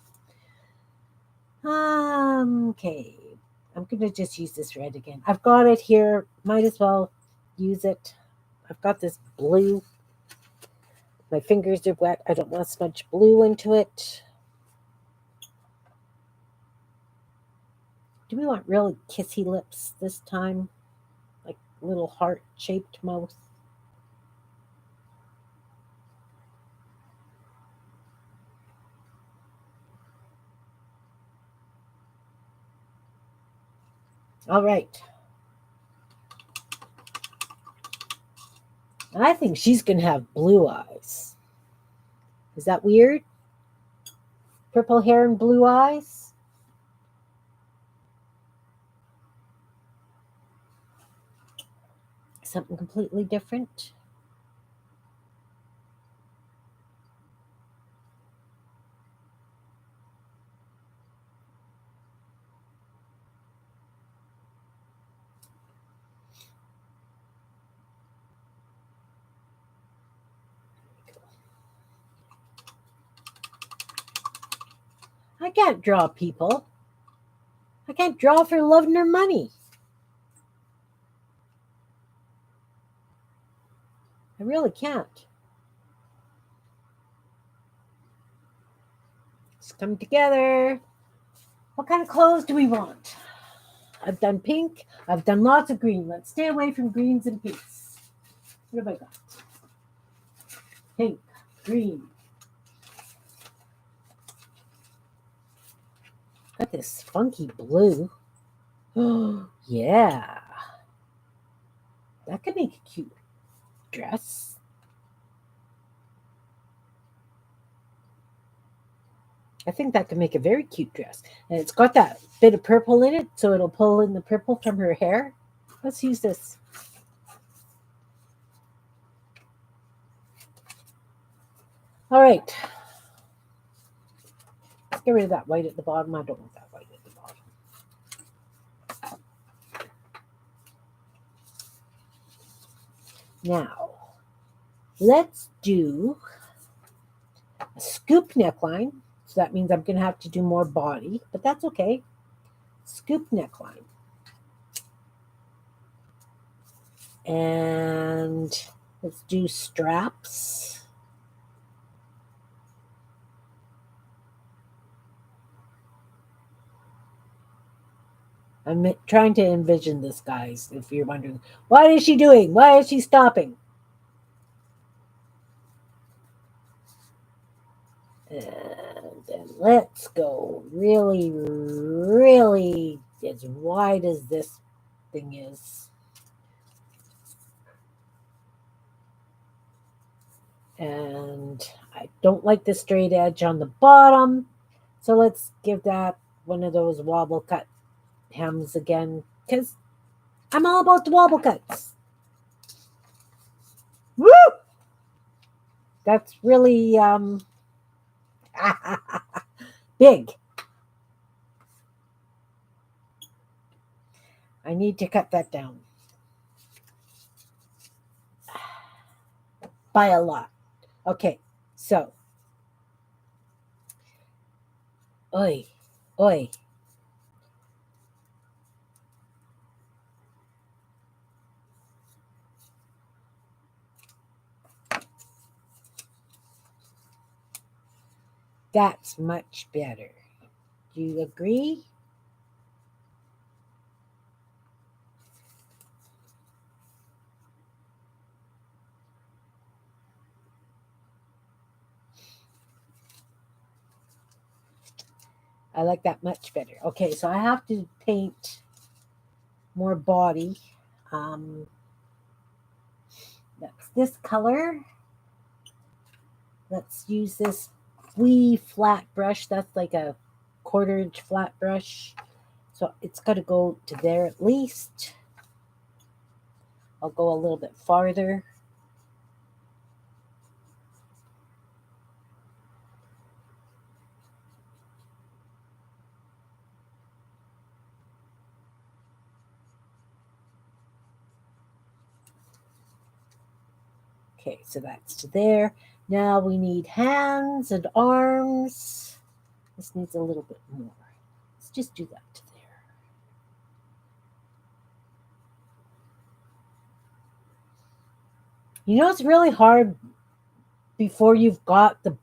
Okay. I'm going to just use this red again. I've got it here. Might as well use it. I've got this blue. My fingers are wet. I don't want to smudge blue into it. Do we want really kissy lips this time? Like little heart-shaped mouth? All right. I think she's going to have blue eyes. Is that weird? Purple hair and blue eyes? something completely different. I can't draw people. I can't draw for love nor money. I really can't. Let's come together. What kind of clothes do we want? I've done pink. I've done lots of green. Let's stay away from greens and pinks. What have I got? Pink, green. Got this funky blue. Oh, yeah. That could make a cute dress. I think that could make a very cute dress. And it's got that bit of purple in it, so it'll pull in the purple from her hair. Let's use this. All right. Let's get rid of that white at the bottom. I don't want that white at the bottom. Now, let's do a scoop neckline. So that means I'm going to have to do more body, but that's okay. Scoop neckline. And let's do straps. I'm trying to envision this, guys, if you're wondering. What is she doing? Why is she stopping? And then let's go really, really as wide as this thing is. And I don't like the straight edge on the bottom. So let's give that one of those wobble cut hems again, because I'm all about the wobble cuts. Woo! That's really big. I need to cut that down by a lot. Okay, so oi, oi. That's much better. Do you agree? I like that much better. Okay, so I have to paint more body. That's this color. Let's use this wee flat brush. That's like a 1/4 inch flat brush. So it's got to go to there at least. I'll go a little bit farther. Okay, so that's to there. Now we need hands and arms. This needs a little bit more. Let's just do that to there. You know, it's really hard before you've got the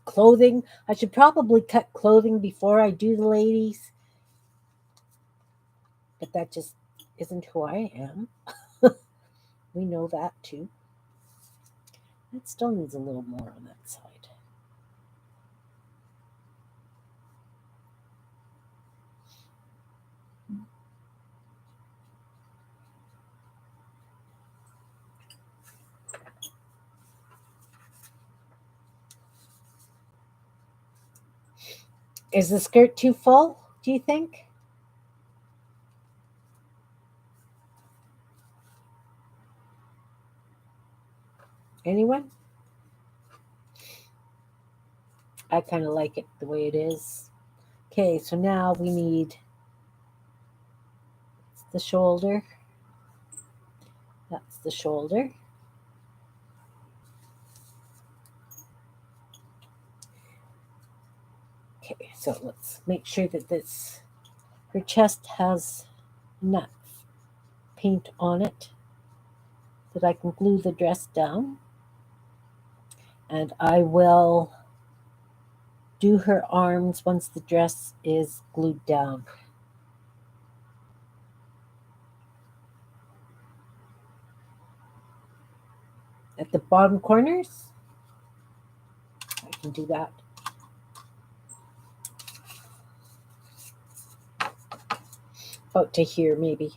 clothing. I should probably cut clothing before I do the ladies. But that just isn't who I am. We know that too. That still needs a little more on that side. Is the skirt too full, do you think? Anyone? I kind of like it the way it is. Okay, so now we need the shoulder. That's the shoulder. Okay, so let's make sure that her chest has enough paint on it that I can glue the dress down. And I will do her arms once the dress is glued down. At the bottom corners, I can do that. About to here, maybe.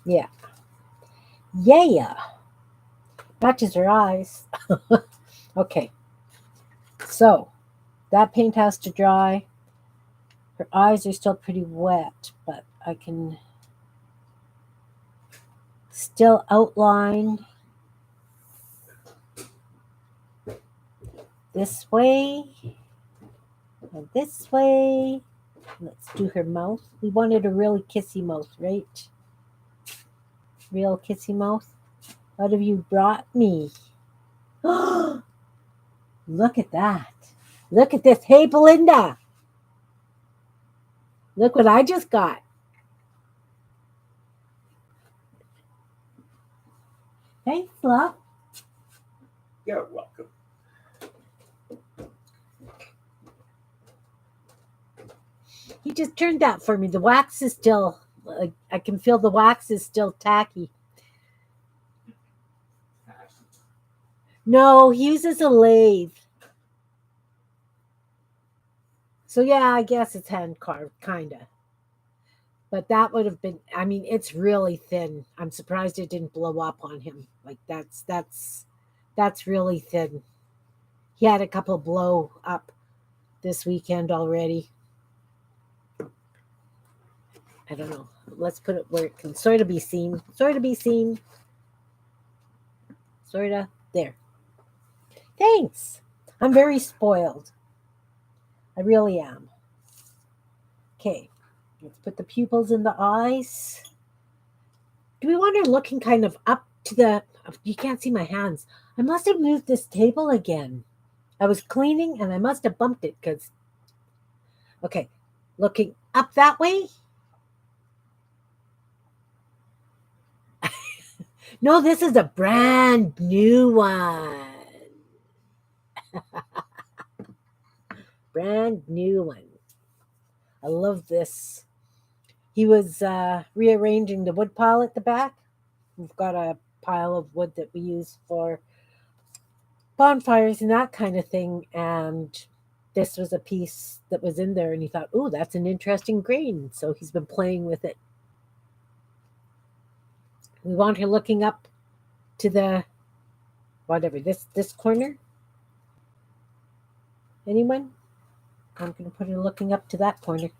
Yeah. Yeah. Matches her eyes. Okay. So that paint has to dry. Her eyes are still pretty wet, but I can still outline this way and this way. Let's do her mouth. We wanted a really kissy mouth, right? Real kissy mouth. What have you brought me? Look at that. Look at this. Hey, Belinda. Look what I just got. Thanks, love. You're welcome. He just turned that for me. The wax is still, I can feel the wax is still tacky. No, he uses a lathe. So yeah, I guess it's hand carved, kind of. But that would have been, I mean, it's really thin. I'm surprised it didn't blow up on him. Like that's really thin. He had a couple blow up this weekend already. I don't know. Let's put it where it can sort of be seen. Sort of be seen. Sort of. There. Thanks. I'm very spoiled. I really am. Okay. Let's put the pupils in the eyes. Do we want her looking kind of up to the... You can't see my hands. I must have moved this table again. I was cleaning and I must have bumped it because... Okay. Looking up that way. No, this is a brand new one. Brand new one. I love this. He was rearranging the wood pile at the back. We've got a pile of wood that we use for bonfires and that kind of thing. And this was a piece that was in there. And he thought, oh, that's an interesting grain. So he's been playing with it. We want her looking up to the, whatever, this corner. Anyone? I'm going to put her looking up to that corner.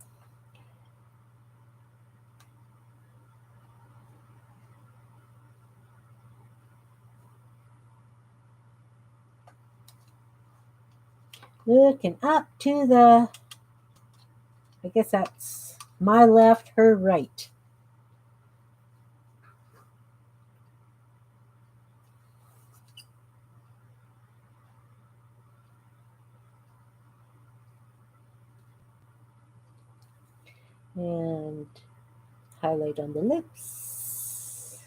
Looking up to the, I guess that's my left, her right. And highlight on the lips.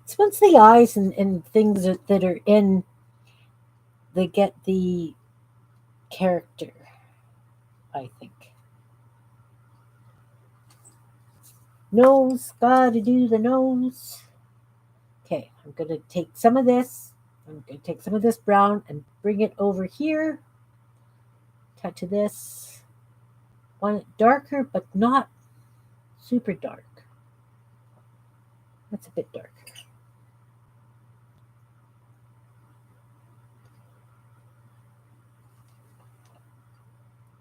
It's once the eyes and things that are in, they get the character, I think. Nose, gotta do the nose. Okay, I'm going to take some of this. I'm going to take some of this brown and bring it over here. Touch of this. Want it darker, but not super dark. That's a bit darker.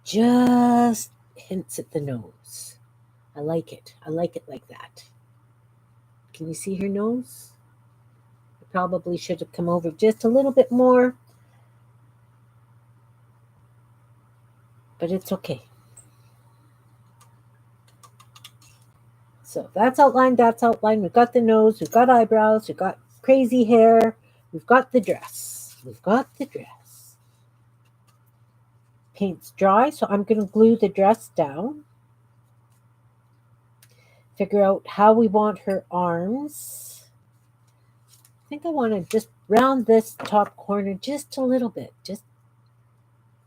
just hints at the nose. I like it. I like it like that. Can you see her nose? I probably should have come over just a little bit more, but it's okay. So that's outlined, that's outlined. We've got the nose, we've got eyebrows, we've got crazy hair, we've got the dress. We've got the dress. Paint's dry, so I'm going to glue the dress down. Figure out how we want her arms. I think I want to just round this top corner just a little bit. Just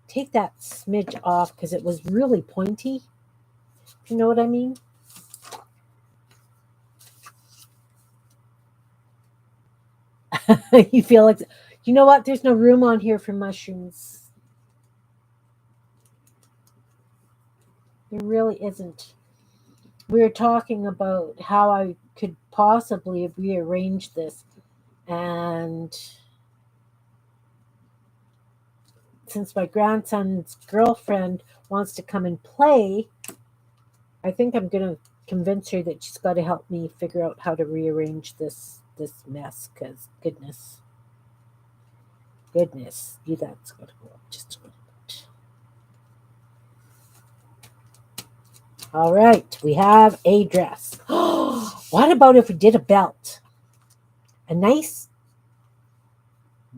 take that smidge off because it was really pointy. You know what I mean? You feel like, you know what? There's no room on here for mushrooms. There really isn't. We were talking about how I could possibly rearrange this, and since my grandson's girlfriend wants to come and play, I think I'm going to convince her that she's got to help me figure out how to rearrange this mess. Because goodness, you that's got to go up just a little bit. All right, we have a dress. What about if we did a belt? A nice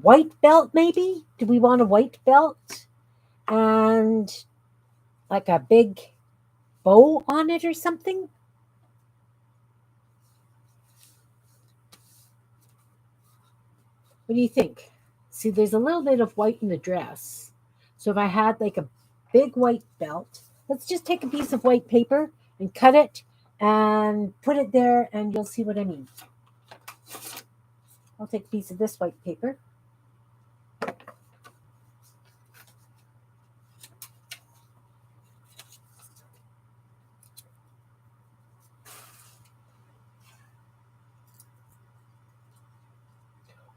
white belt, maybe? Do we want a white belt? And like a big bow on it or something? What do you think? See, there's a little bit of white in the dress. So if I had like a big white belt, let's just take a piece of white paper and cut it and put it there, and you'll see what I mean. I'll take a piece of this white paper.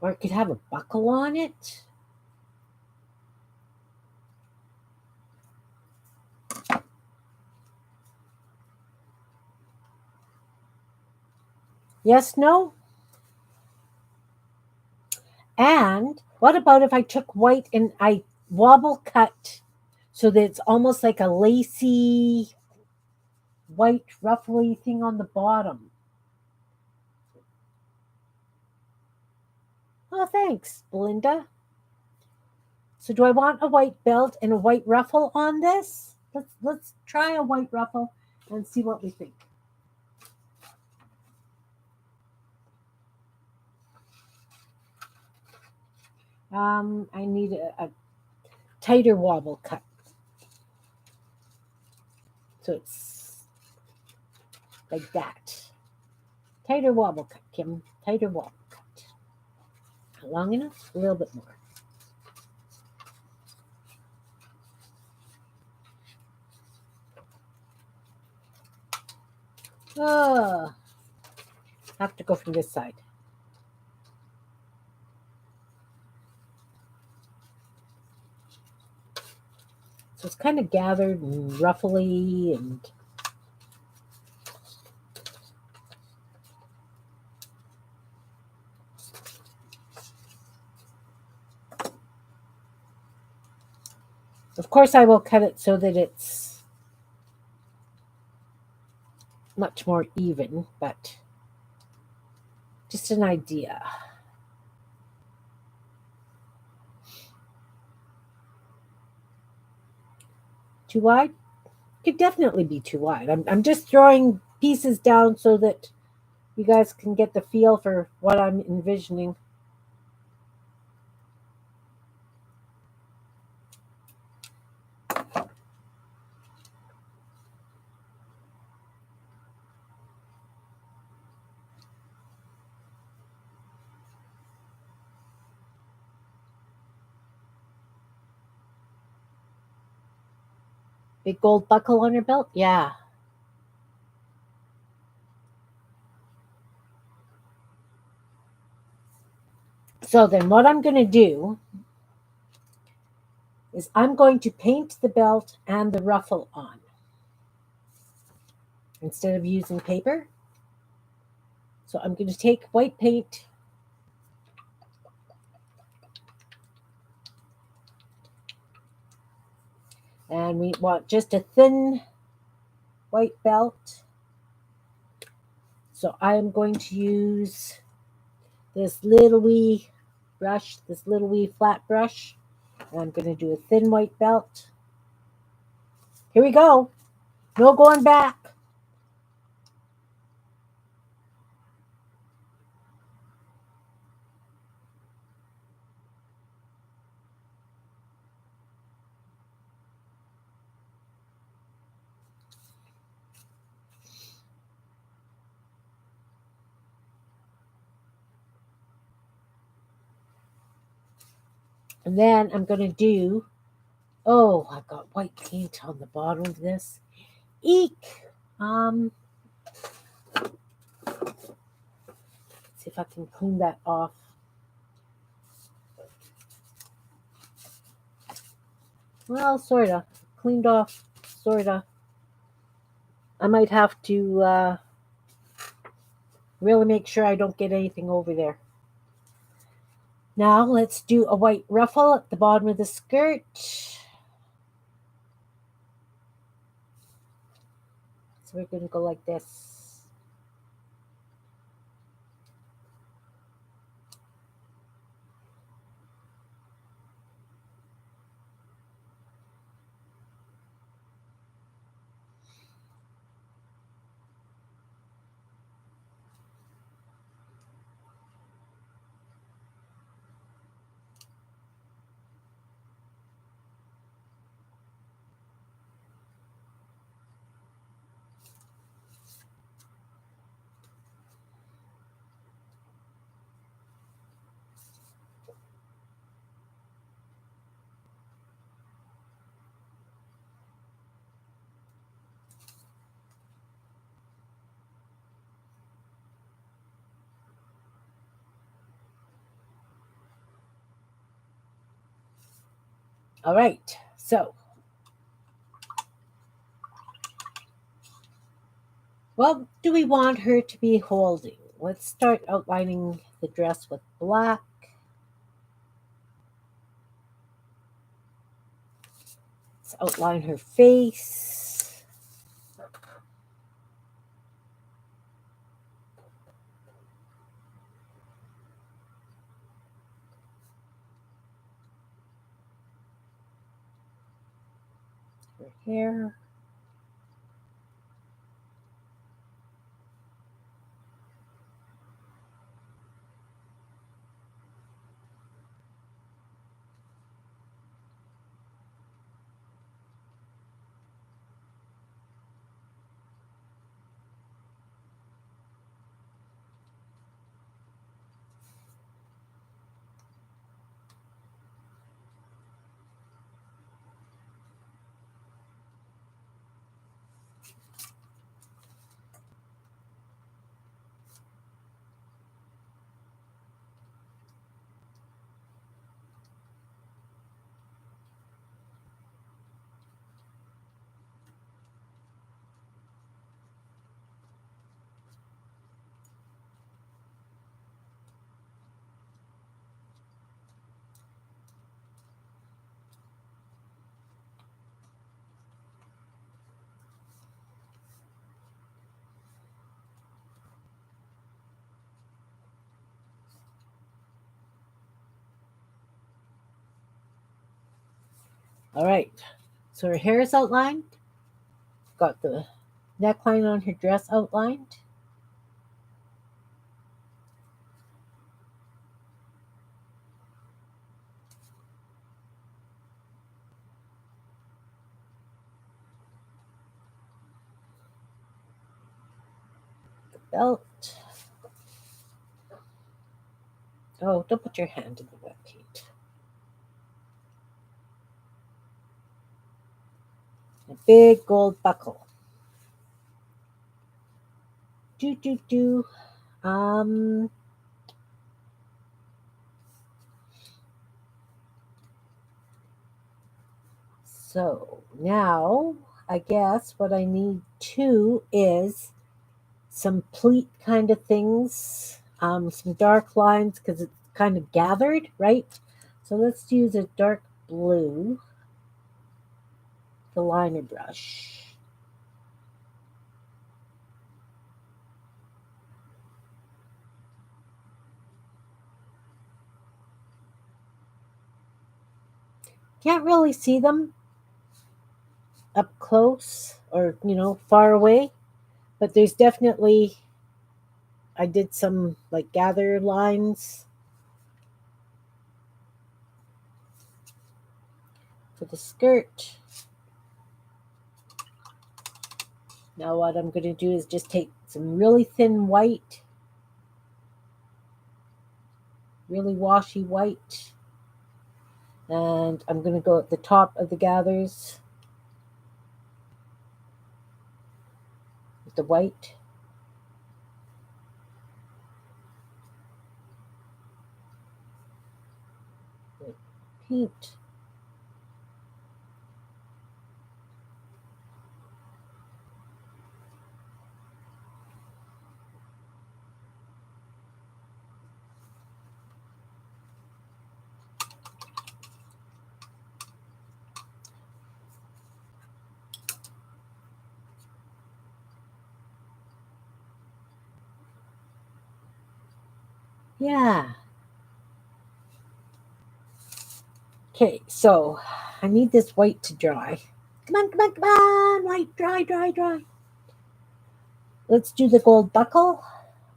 Or it could have a buckle on it. Yes, no? And what about if I took white and I wobble cut so that it's almost like a lacy white ruffly thing on the bottom? Oh, thanks, Belinda. So do I want a white belt and a white ruffle on this? Let's try a white ruffle and see what we think. I need a tighter wobble cut. So it's like that. Tighter wobble cut, Kim. Tighter wobble cut. Not long enough? A little bit more. Oh, I have to go from this side. So it's kind of gathered and ruffly and of course I will cut it so that it's much more even, but just an idea. Too wide? Could definitely be too wide. I'm just throwing pieces down so that you guys can get the feel for what I'm envisioning. Big gold buckle on your belt? Yeah. So then what I'm going to do is I'm going to paint the belt and the ruffle on instead of using paper. So I'm going to take white paint and we want just a thin white belt. So I am going to use this little wee brush, this little wee flat brush. And I'm going to do a thin white belt. Here we go. No going back. And then I'm going to do, oh, I've got white paint on the bottom of this. Eek. See if I can clean that off. Well, sorta. Cleaned off, sorta. I might have to really make sure I don't get anything over there. Now let's do a white ruffle at the bottom of the skirt. So we're going to go like this. All right, so what do we want her to be holding? Let's start outlining the dress with black. Let's outline her face. Her hair. All right, so her hair is outlined. Got the neckline on her dress outlined. The belt. Oh, don't put your hand in the wet paint. A big gold buckle. Do do do. Um, So now I guess what I need too is some pleat kind of things, some dark lines because it's kind of gathered, right? So let's use a dark blue, the liner brush. Can't really see them up close or, far away, but there's definitely, I did some like gather lines for the skirt. Now what I'm going to do is just take some really thin white, really washy white, and I'm going to go at the top of the gathers with the white. The paint. Yeah. Okay, so I need this white to dry. Come on, come on, come on. White, dry, dry, dry. Let's do the gold buckle.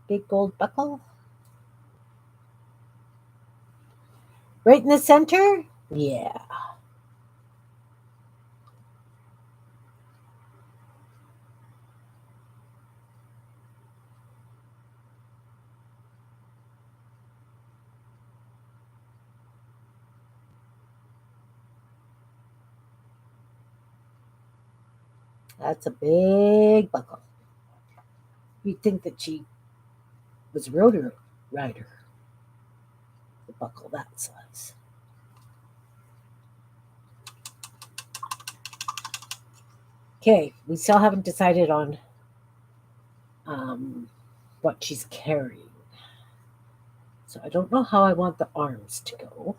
Big gold buckle. Right in the center? Yeah. That's a big buckle. You'd think that she was a rotor rider. The buckle that size. Okay, we still haven't decided on um, what she's carrying. So I don't know how I want the arms to go.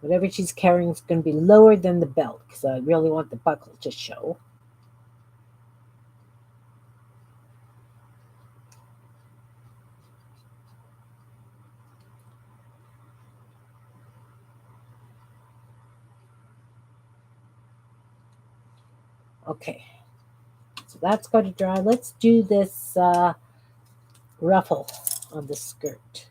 Whatever she's carrying is going to be lower than the belt because I really want the buckle to show. Okay, so that's got to dry. Let's do this ruffle on the skirt.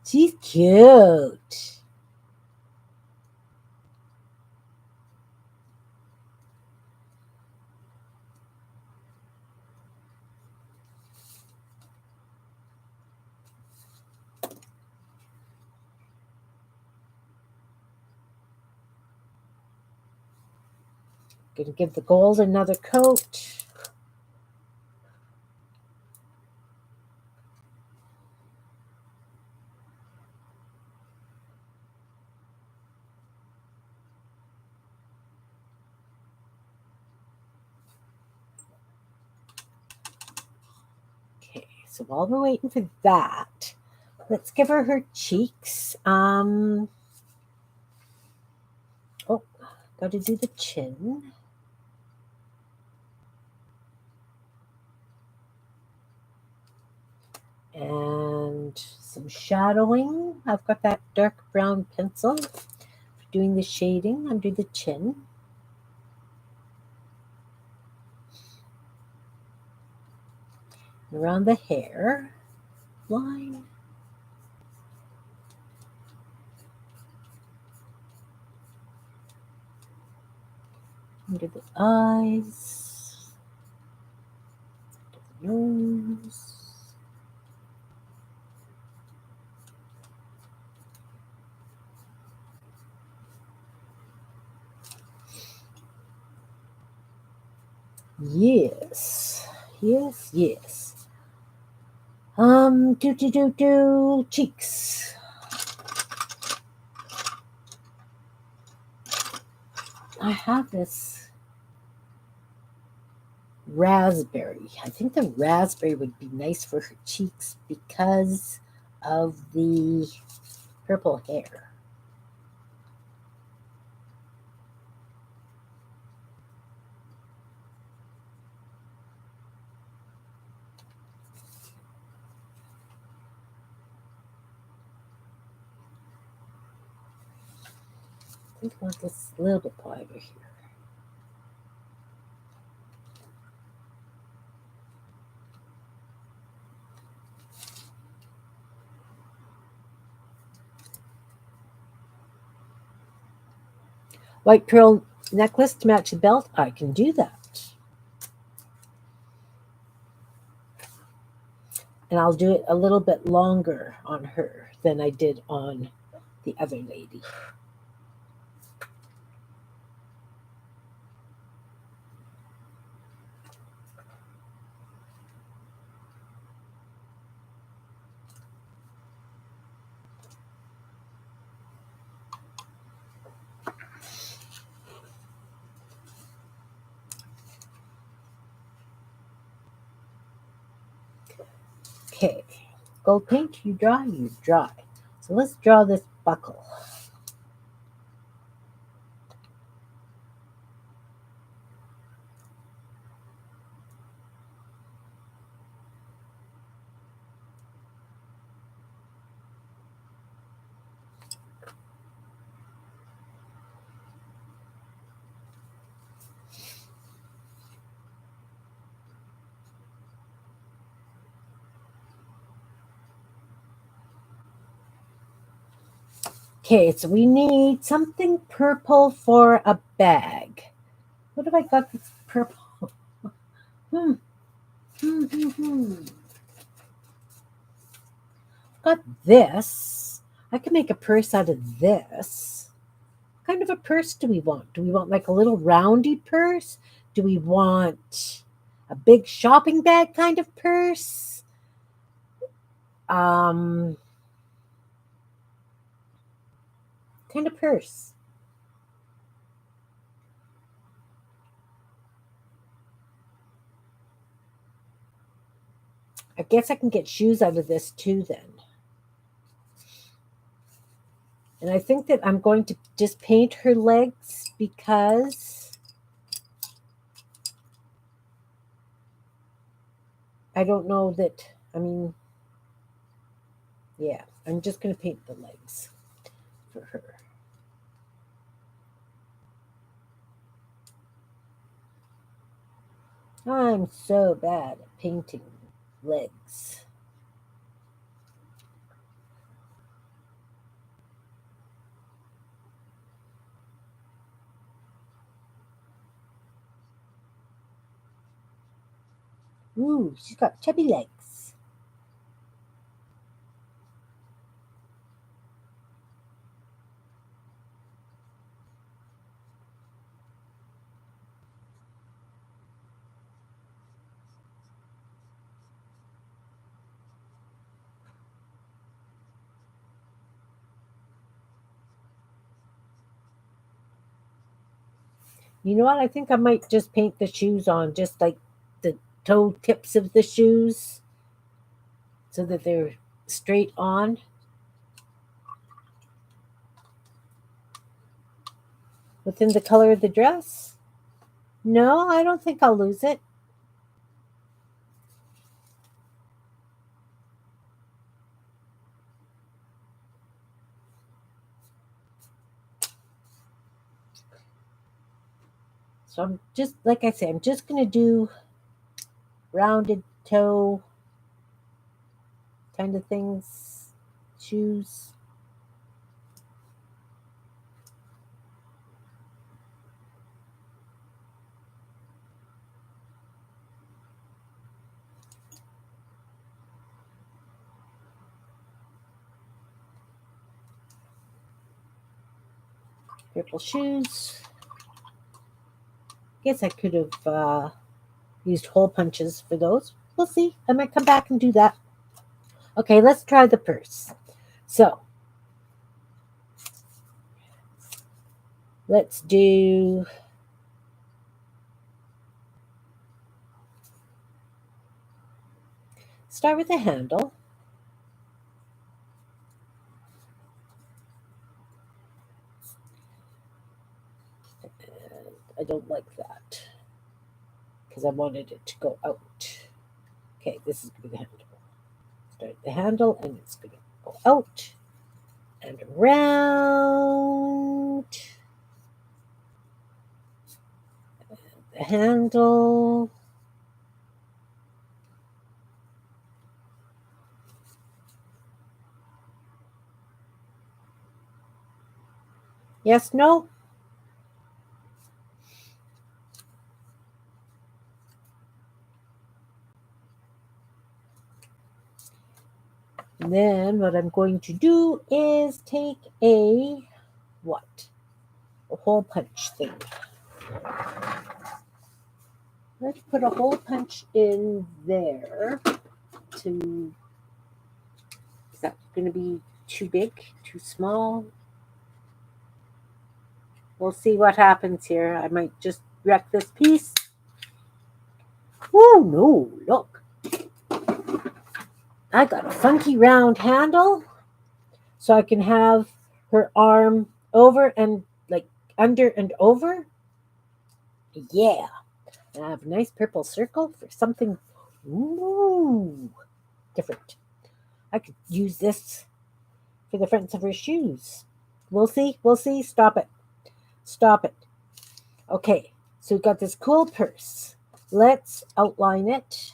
She's cute. Gonna give the gold another coat. So while we're waiting for that, let's give her cheeks. Oh, got to do the chin. And some shadowing. I've got that dark brown pencil for doing the shading under the chin. Around the hair line. Under the eyes. Under the nose. Yes. Yes, yes. Cheeks. I have this raspberry. I think the raspberry would be nice for her cheeks because of the purple hair. I think I want this little bit lighter here. White pearl necklace to match the belt. I can do that. And I'll do it a little bit longer on her than I did on the other lady. Okay. Gold paint, you dry, you dry. So let's draw this buckle. Okay, so we need something purple for a bag. What have I got that's purple? Hmm. Got this. I can make a purse out of this. What kind of a purse do we want? Do we want like a little roundy purse? Do we want a big shopping bag kind of purse? Kind of purse. I guess I can get shoes out of this too then. And I think that I'm going to just paint her legs because I don't know that, yeah, I'm just going to paint the legs for her. I'm so bad at painting legs. Ooh, she's got chubby legs. You know what? I think I might just paint the shoes on, just like the toe tips of the shoes. so that they're straight on. Within the color of the dress? No, I don't think I'll lose it. So I'm just, like I say, I'm just going to do rounded toe kind of things, shoes. Purple shoes. Guess I could have used hole punches for those. We'll see. I might come back and do that. Okay, let's try the purse. So let's do start with the handle. And I don't like that because I wanted it to go out. Okay, this is going to be the handle. Start the handle and it's going to go out and around. The handle. Yes, no? And then what I'm going to do is take a what? A hole punch thing. Let's put a hole punch in there to, is that going to be too big, too small? We'll see what happens here. I might just wreck this piece. Oh no, look. I got a funky round handle so I can have her arm over and like under and over. Yeah. And I have a nice purple circle for something different. I could use this for the fronts of her shoes. We'll see. We'll see. Stop it. Stop it. Okay. So we've got this cool purse. Let's outline it.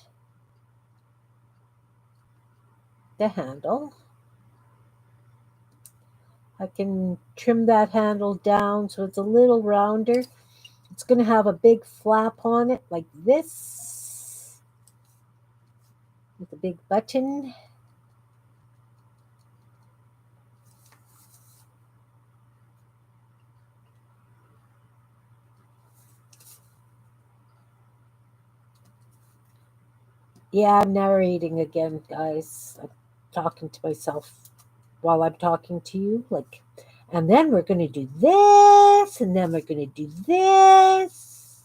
The handle. I can trim that handle down so it's a little rounder. It's going to have a big flap on it like this with a big button. Yeah, I'm narrating again, guys. I'm talking to myself while I'm talking to you. Like, and then we're going to do this, and then we're going to do this.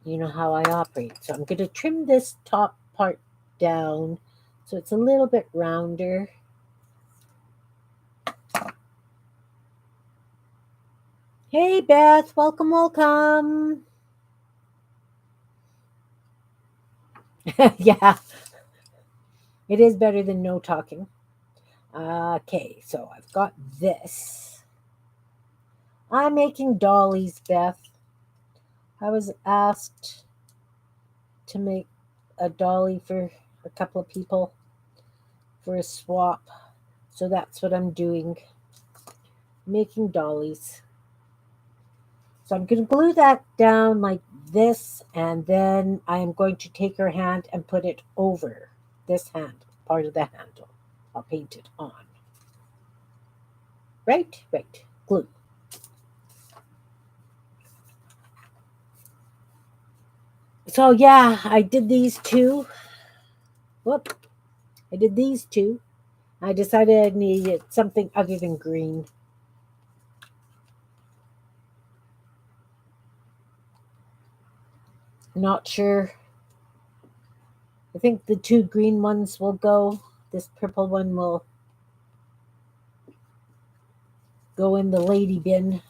You know how I operate. So I'm going to trim this top part down so it's a little bit rounder. Hey, Beth. Welcome, welcome. Yeah, it is better than no talking. Okay, so I've got this. I'm making dollies, Beth. I was asked to make a dolly for a couple of people for a swap. So that's what I'm doing. Making dollies. So I'm going to glue that down like this, and then I am going to take her hand and put it over this hand, part of the handle. I'll paint it on. Right? Right. Glue. So yeah, I did these two. Whoop. I did these two. I decided I needed something other than green. Not sure I think the two green ones will go. This purple one will go in the lady bin.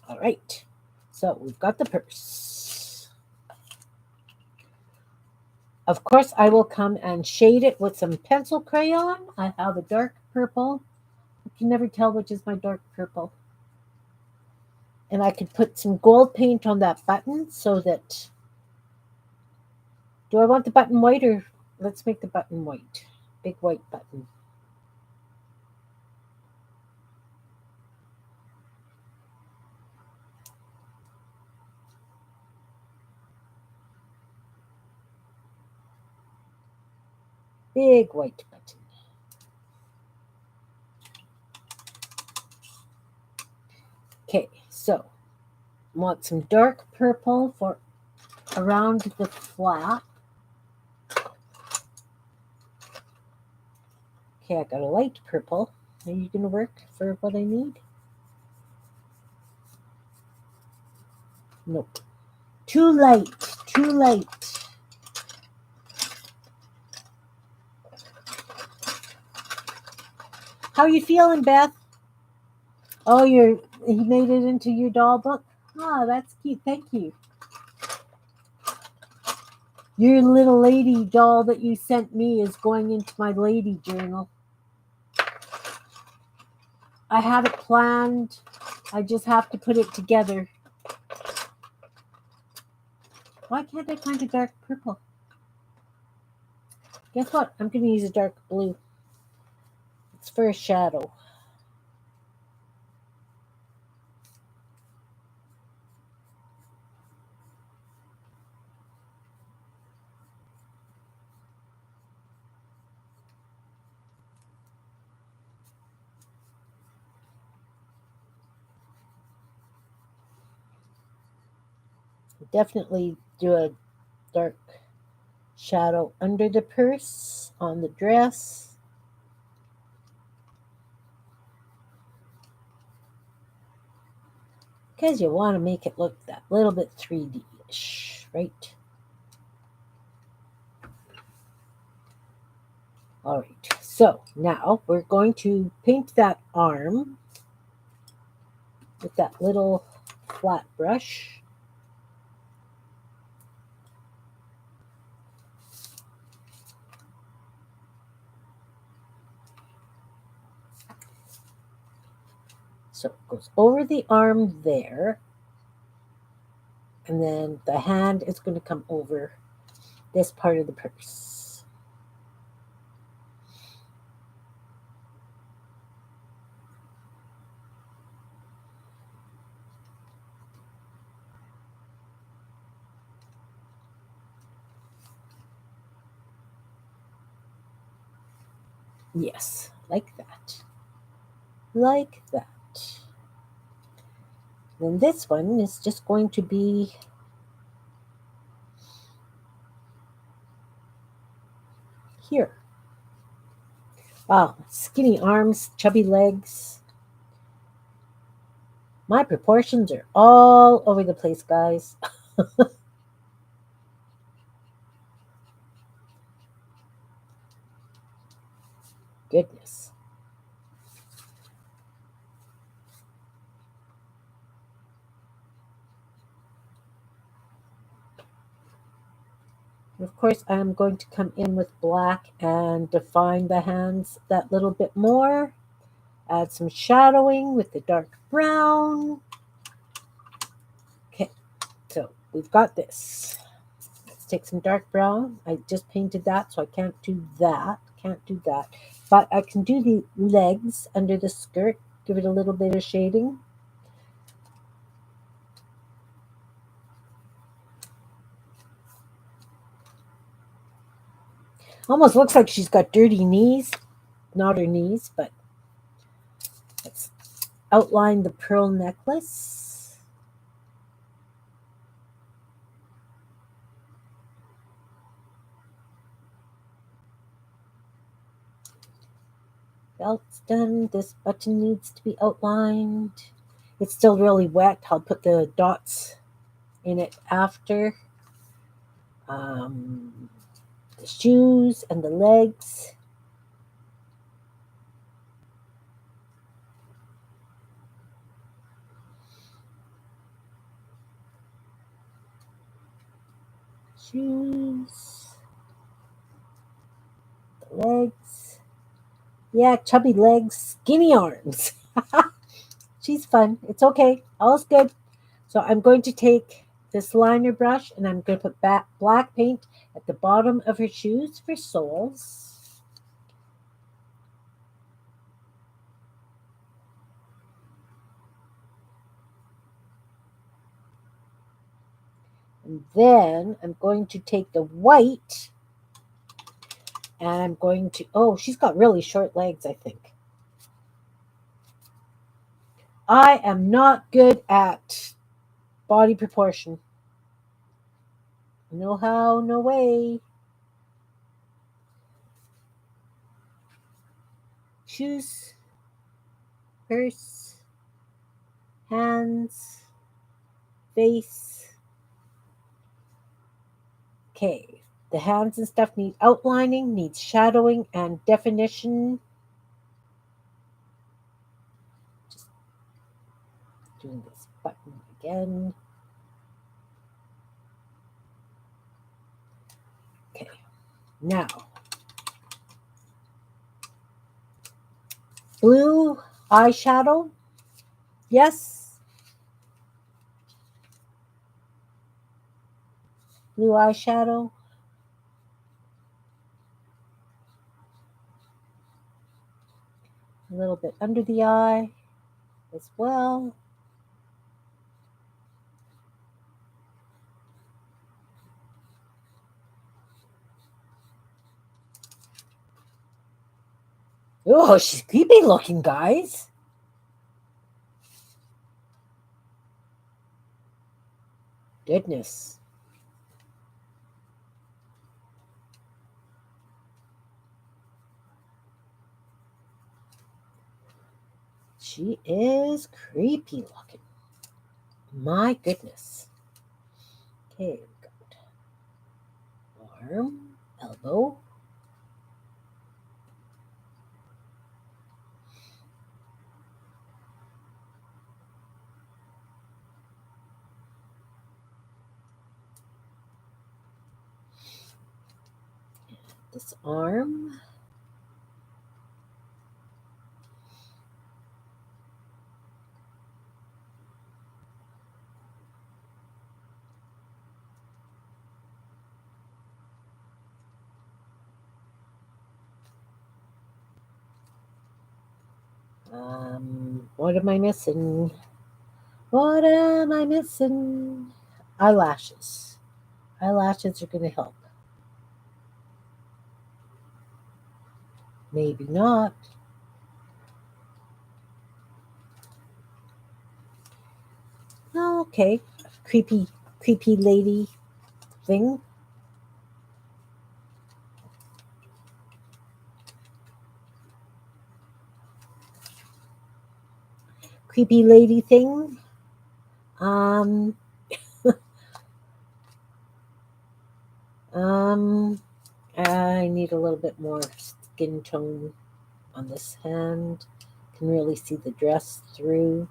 All right. So we've got the purse. Of course, I will come and shade it with some pencil crayon. I have a dark purple. I can never tell which is my dark purple. And I could put some gold paint on that button so that. Do I want the button white or let's make the button white? Big white button. Big white button. Okay, so want some dark purple for around the flap. Okay, I got a light purple. Are you going to work for what I need? Nope. Too light. Too light. How are you feeling, Beth? Oh, he made it into your doll book? Ah, that's cute. Thank you. Your little lady doll that you sent me is going into my lady journal. I have it planned. I just have to put it together. Why can't I find a dark purple? Guess what? I'm going to use a dark blue. It's for a shadow. Definitely do a dark shadow under the purse, on the dress. Because you want to make it look that little bit 3D-ish, right? All right, so now we're going to paint that arm with that little flat brush. So it goes over the arm there. And then the hand is going to come over this part of the purse. Yes, like that. Like that. Then this one is just going to be here. Wow, skinny arms, chubby legs. My proportions are all over the place, guys. Goodness. Of course, I'm going to come in with black and define the hands that little bit more. Add some shadowing with the dark brown. Okay, so we've got this. Let's take some dark brown. I just painted that, so I can't do that. Can't do that. But I can do the legs under the skirt. Give it a little bit of shading. Almost looks like she's got dirty knees. Not her knees, but let's outline the pearl necklace. Belt's done. This button needs to be outlined. It's still really wet. I'll put the dots in it after. Um, the shoes and the legs. Shoes. The legs. Yeah, chubby legs, skinny arms. She's fun. It's okay. All's good. So I'm going to take this liner brush and I'm going to put black paint at the bottom of her shoes for soles. And then I'm going to take the white and I'm going to, oh, she's got really short legs, I think. I am not good at body proportion. No how, no way. Shoes, purse, hands, face. Okay, the hands and stuff need outlining, needs shadowing and definition. Just doing this button again. Okay, now blue eyeshadow. Yes, blue eyeshadow. A little bit under the eye as well. Oh, she's creepy looking, guys. Goodness. She is creepy looking. My goodness. Okay, we got arm, elbow. This arm. What am I missing? What am I missing? Eyelashes. Eyelashes are going to help. Maybe not. Oh, okay. Creepy, creepy lady thing. Creepy lady thing. Um, um, I need a little bit more skin tone on this hand. Can really see the dress through.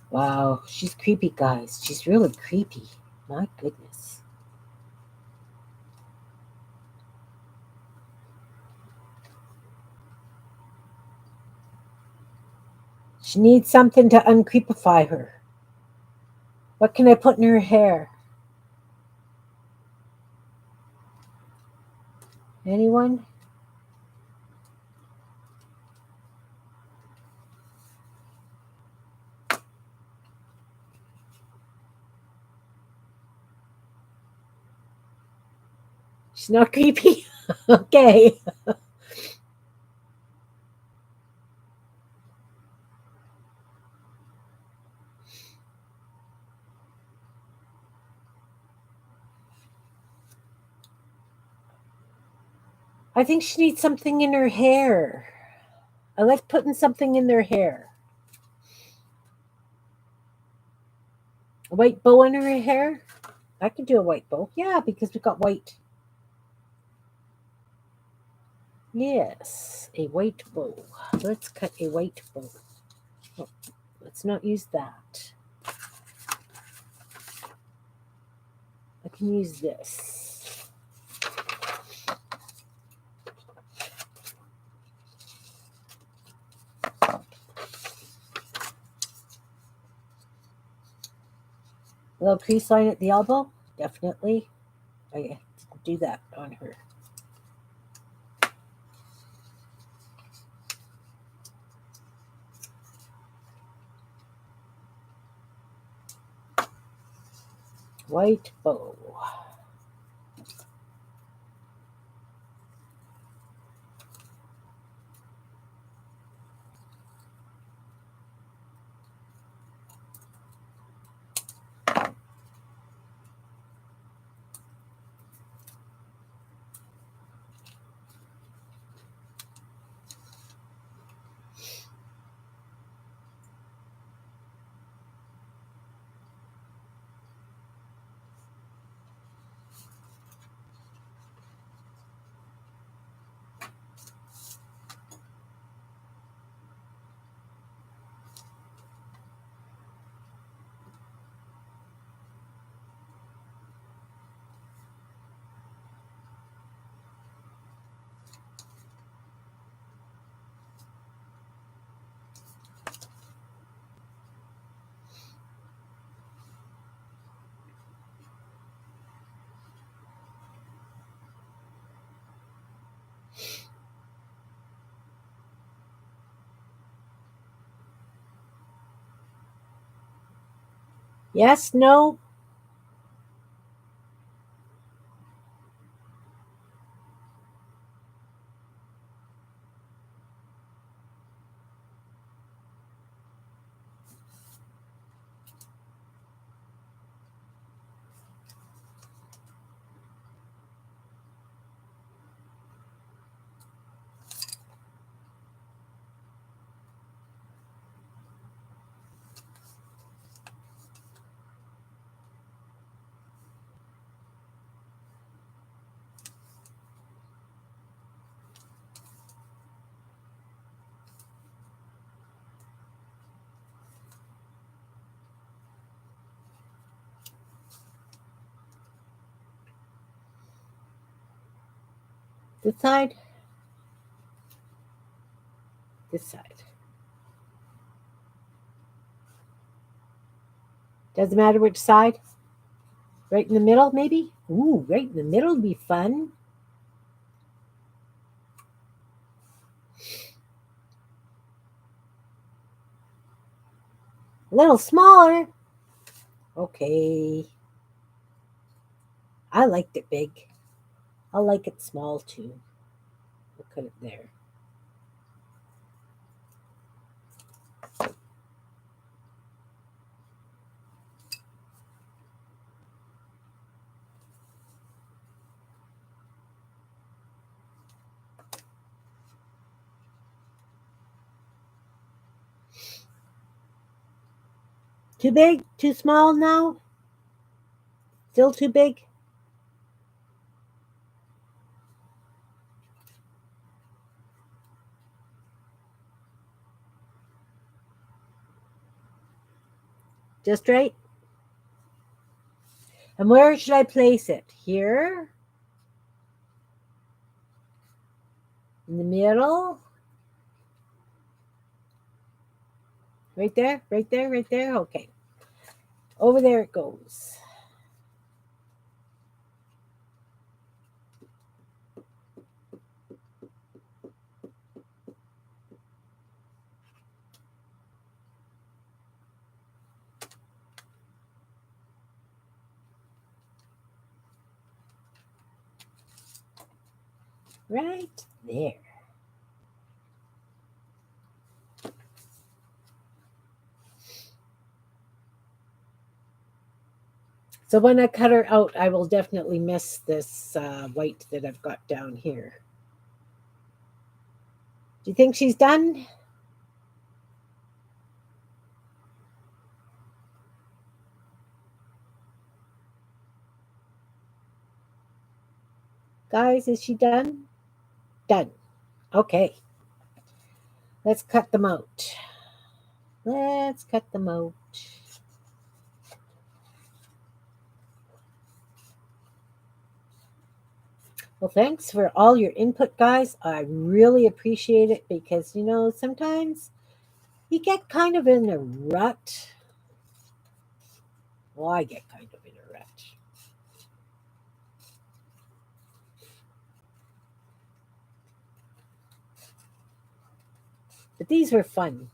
Wow, she's creepy, guys. She's really creepy. My goodness. She needs something to uncreepify her. What can I put in her hair? Anyone? She's not creepy? Okay. I think she needs something in her hair. I like putting something in their hair. A white bow in her hair? I could do a white bow. Yeah, because we've got white. Yes, a white bow. Let's cut a white bow. Oh, let's not use that. I can use this. A little crease line at the elbow? Definitely. I didn't do that on her. White bow. Yes, no, this side, this side. Doesn't matter which side. Right in the middle, maybe? Ooh, right in the middle would be fun. A little smaller. Okay. I liked it big. I like it small too. We'll cut it there. Too big? Too small now? Still too big? Just right? And where should I place it? Here? In the middle? Right there? Right there? Right there? Okay. Over there it goes. Right there. So when I cut her out, I will definitely miss this white that I've got down here. Do you think she's done? Guys, is she done? Done. Okay. Let's cut them out. Let's cut them out. Well, thanks for all your input, guys. I really appreciate it because, sometimes you get kind of in a rut. Well, I get kind of in a rut. But these were fun.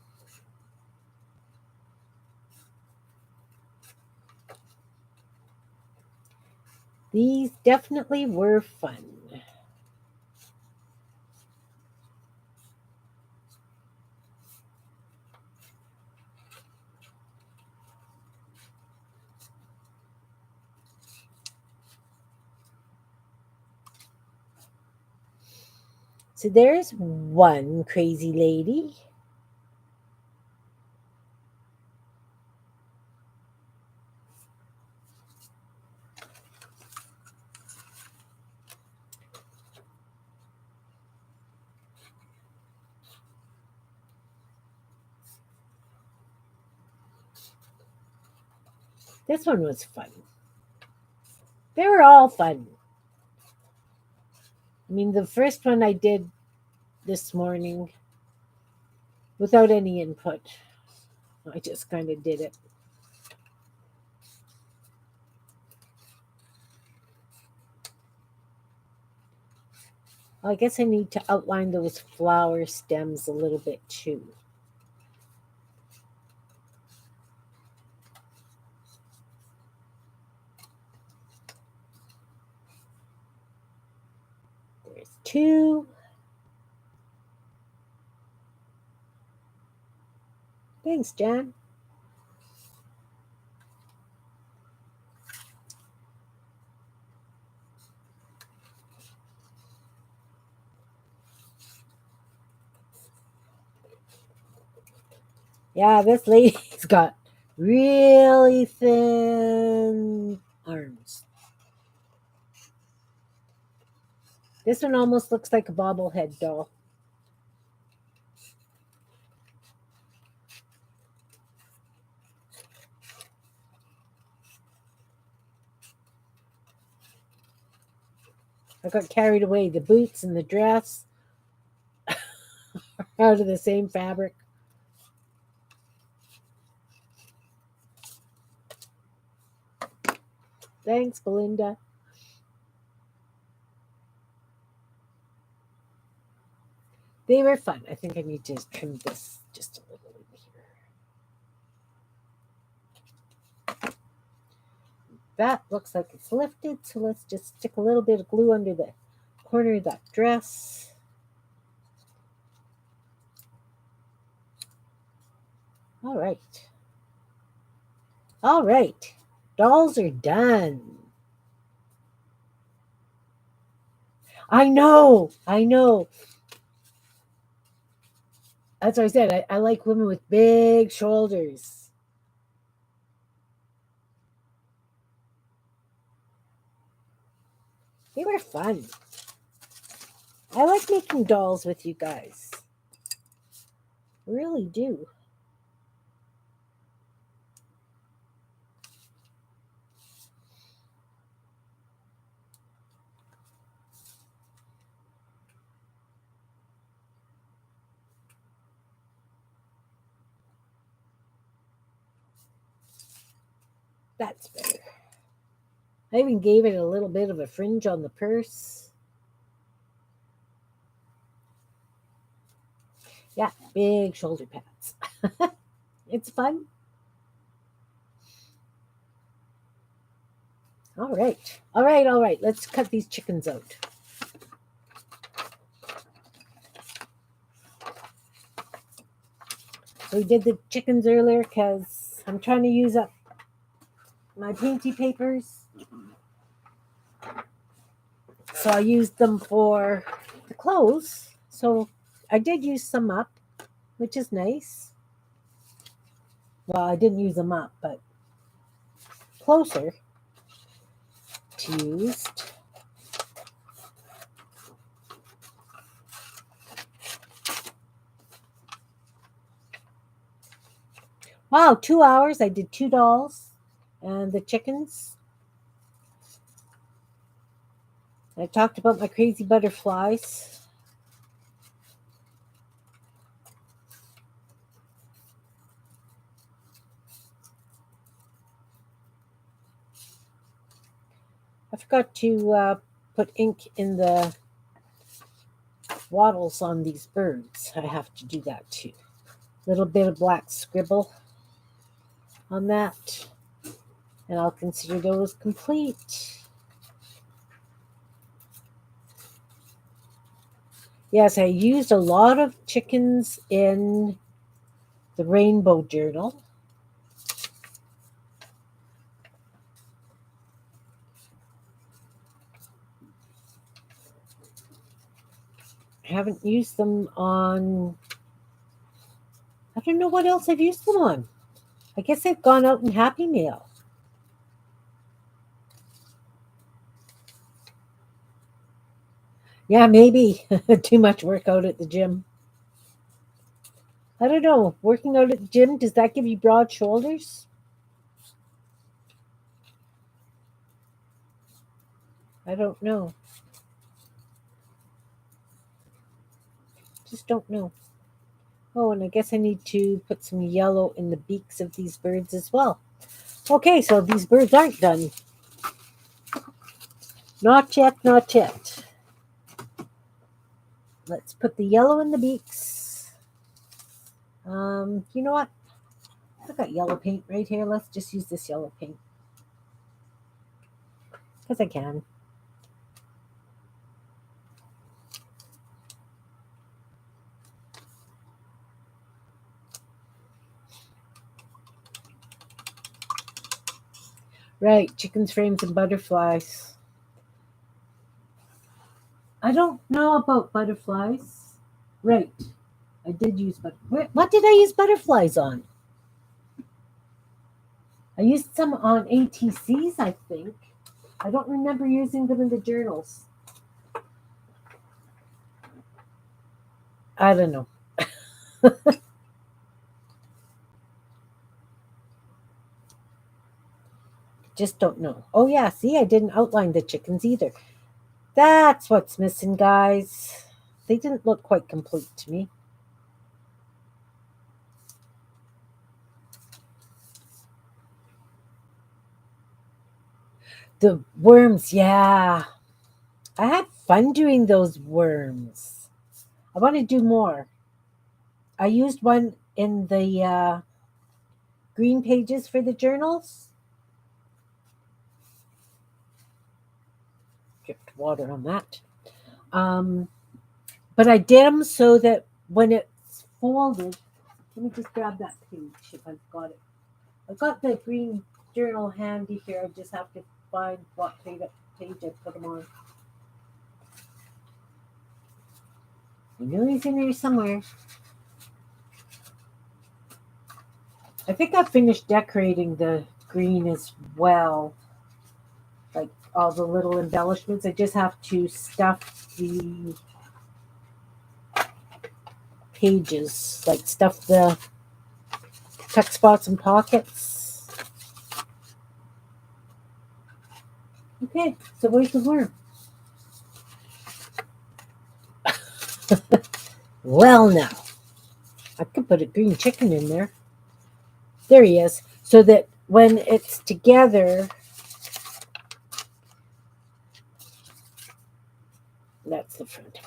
These definitely were fun. So there's one crazy lady. This one was fun. They were all fun. I mean, the first one I did this morning without any input. I just kind of did it. I guess I need to outline those flower stems a little bit too. There's two. Thanks, Jan. Yeah, this lady's got really thin arms. This one almost looks like a bobblehead doll. I got carried away. The boots and the dress are out of the same fabric. Thanks, Belinda. They were fun. I think I need to trim this just a little in here. That looks like it's lifted, so let's just stick a little bit of glue under the corner of that dress. All right. All right. Dolls are done. I know. I know. That's what I said. I like women with big shoulders. They were fun. I like making dolls with you guys. Really do. That's better. I even gave it a little bit of a fringe on the purse. Yeah, big shoulder pads. It's fun. All right. All right. All right. Let's cut these chickens out. We did the chickens earlier because I'm trying to use up my painty papers. So I used them for the clothes. So I did use some up, which is nice. Well, I didn't use them up, but closer to used. Wow, 2 hours. I did $2 and the chickens. I talked about my crazy butterflies. I forgot to put ink in the wattles on these birds. I have to do that too. Little bit of black scribble on that, and I'll consider those complete. Yes, I used a lot of chickens in the rainbow journal. I haven't used them on, I don't know what else I've used them on. I guess they've gone out in Happy Meal. Yeah, maybe too much workout at the gym. I don't know. Working out at the gym, does that give you broad shoulders? I don't know. Just don't know. Oh, and I guess I need to put some yellow in the beaks of these birds as well. Okay, so these birds aren't done. Not yet, not yet. Let's put the yellow in the beaks. You know what? I've got yellow paint right here. Let's just use this yellow paint. Because I can. Right, chickens, frames, and butterflies. I don't know about butterflies. Right, I did use what did I use butterflies on? I used some on ATCs, I think. I don't remember using them in the journals. I don't know. Just don't know. Oh, yeah, see, I didn't outline the chickens either. That's what's missing, guys. They didn't look quite complete to me. The worms, yeah. I had fun doing those worms. I want to do more. I used one in the green pages for the journals. Dripped water on that. But I did them so that when it's folded, let me just grab that page if I've got it. I've got the green journal handy here. I just have to find what page I put them on. I know he's in here somewhere. I think I finished decorating the green as well. Like all the little embellishments. I just have to stuff the pages, like stuff the tuck spots and pockets. Okay, so where's the worm? Well, now I could put a green chicken in there. There he is. So that when it's together, that's the front of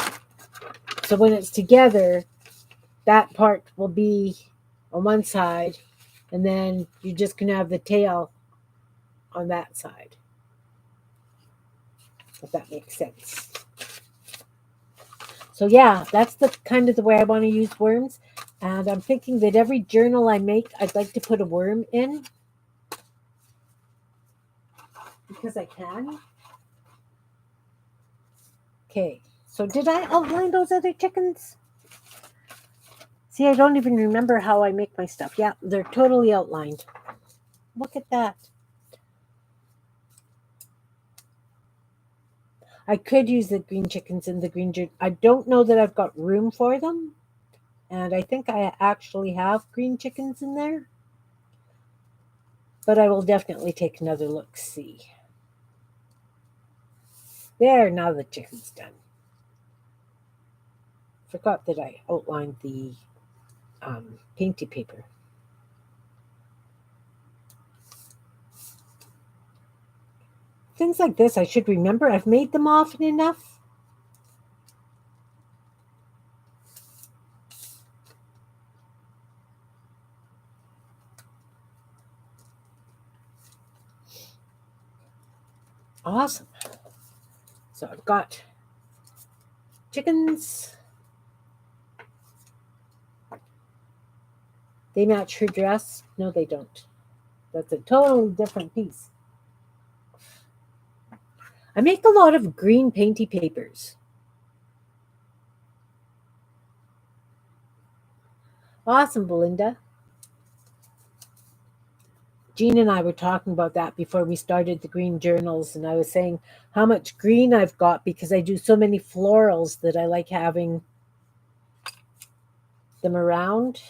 it. So when it's together, that part will be on one side, and then you're just going to have the tail on that side. If that makes sense. So yeah, that's the kind of the way I want to use worms. And I'm thinking that every journal I make, I'd like to put a worm in. Because I can. Okay, So did I outline those other chickens? See, I don't even remember how I make my stuff. Yeah, they're totally outlined. Look at that. I could use the green chickens in the green I don't know that I've got room for them. And I think I actually have green chickens in there. But I will definitely take another look, see. There, now the chicken's done. Forgot that I outlined the painty paper. Things like this I should remember. I've made them often enough. Awesome. So I've got chickens. They match her dress. No, they don't. That's a totally different piece. I make a lot of green painty papers. Awesome, Belinda. Jean and I were talking about that before we started the green journals, and I was saying how much green I've got because I do so many florals that I like having them around.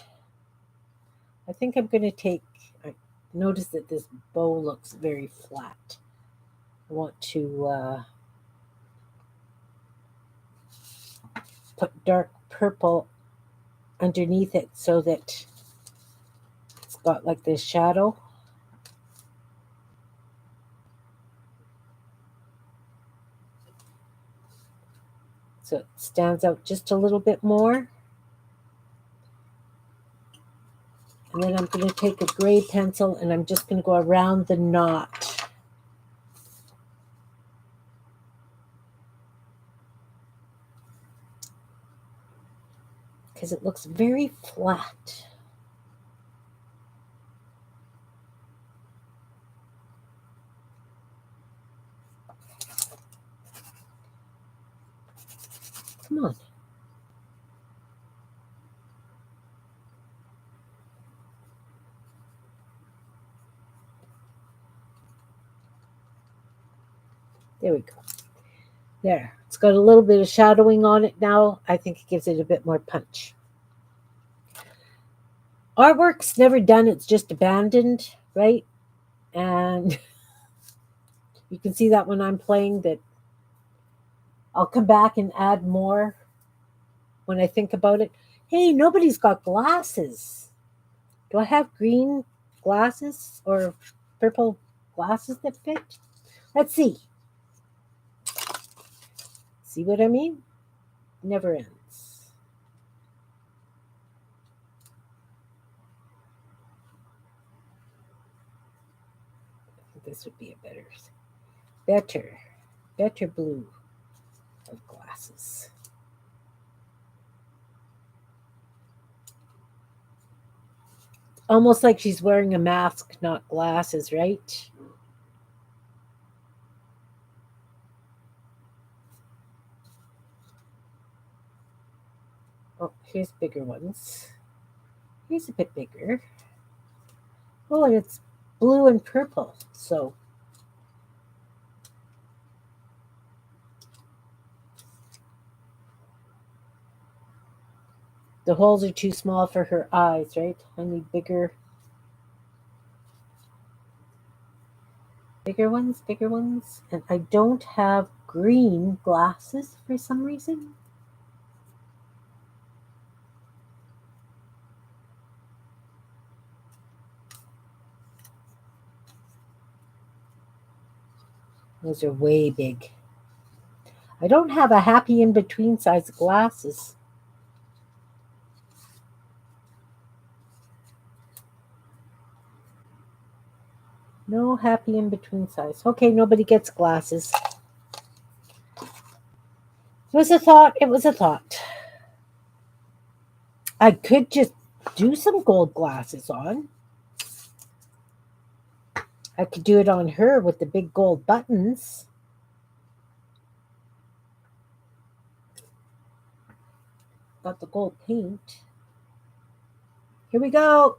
I think I'm going to take, I noticed that this bow looks very flat. I want to put dark purple underneath it so that it's got like this shadow. So it stands out just a little bit more. And then I'm going to take a gray pencil and I'm just going to go around the knot. Because it looks very flat. Come on. There we go. There. It's got a little bit of shadowing on it now. I think it gives it a bit more punch. Artwork's never done. It's just abandoned, right? And you can see that when I'm playing that I'll come back and add more when I think about it. Hey, nobody's got glasses. Do I have green glasses or purple glasses that fit? Let's see. See what I mean? Never ends. I think this would be a better blue of glasses. Almost like she's wearing a mask, not glasses, right? Oh, here's bigger ones. Here's a bit bigger. Oh, and it's blue and purple. So the holes are too small for her eyes, right? I need bigger ones. And I don't have green glasses for some reason. Those are way big. I don't have a happy in between size glasses. No happy in between size. Okay, nobody gets glasses. It was a thought. It was a thought. I could just do some gold glasses on. I could do it on her with the big gold buttons. Got the gold paint. Here we go.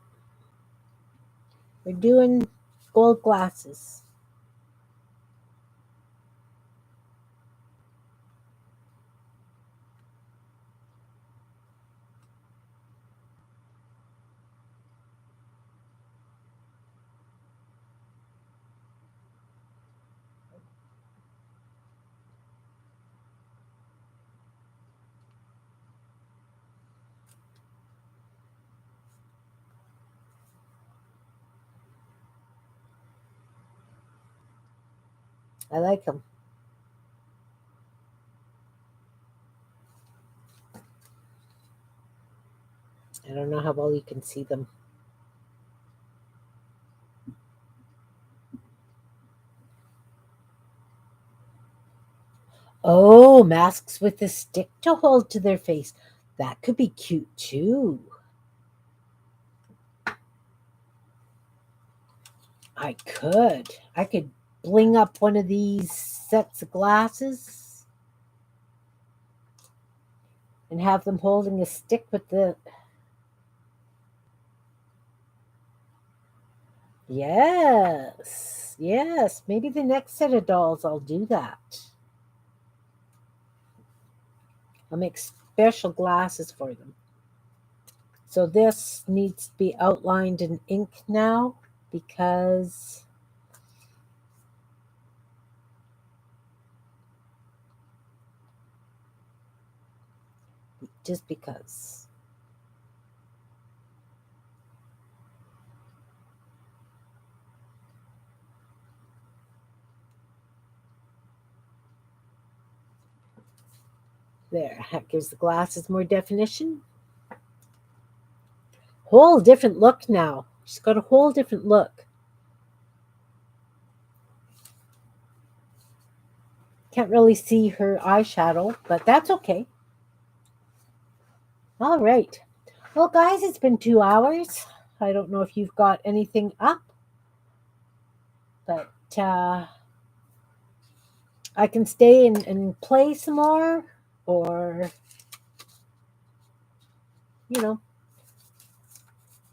We're doing gold glasses. I like them. I don't know how well you can see them. Oh, masks with a stick to hold to their face. That could be cute too. I could. I could bling up one of these sets of glasses and have them holding a stick with the. Yes. Yes. Maybe the next set of dolls I'll do that. I'll make special glasses for them. So this needs to be outlined in ink now because just because. There, that gives the glasses more definition. Whole different look now. She's got a whole different look. Can't really see her eyeshadow, but that's okay. All right. Well, guys, it's been 2 hours. I don't know if you've got anything up, but I can stay and play some more, or, you know,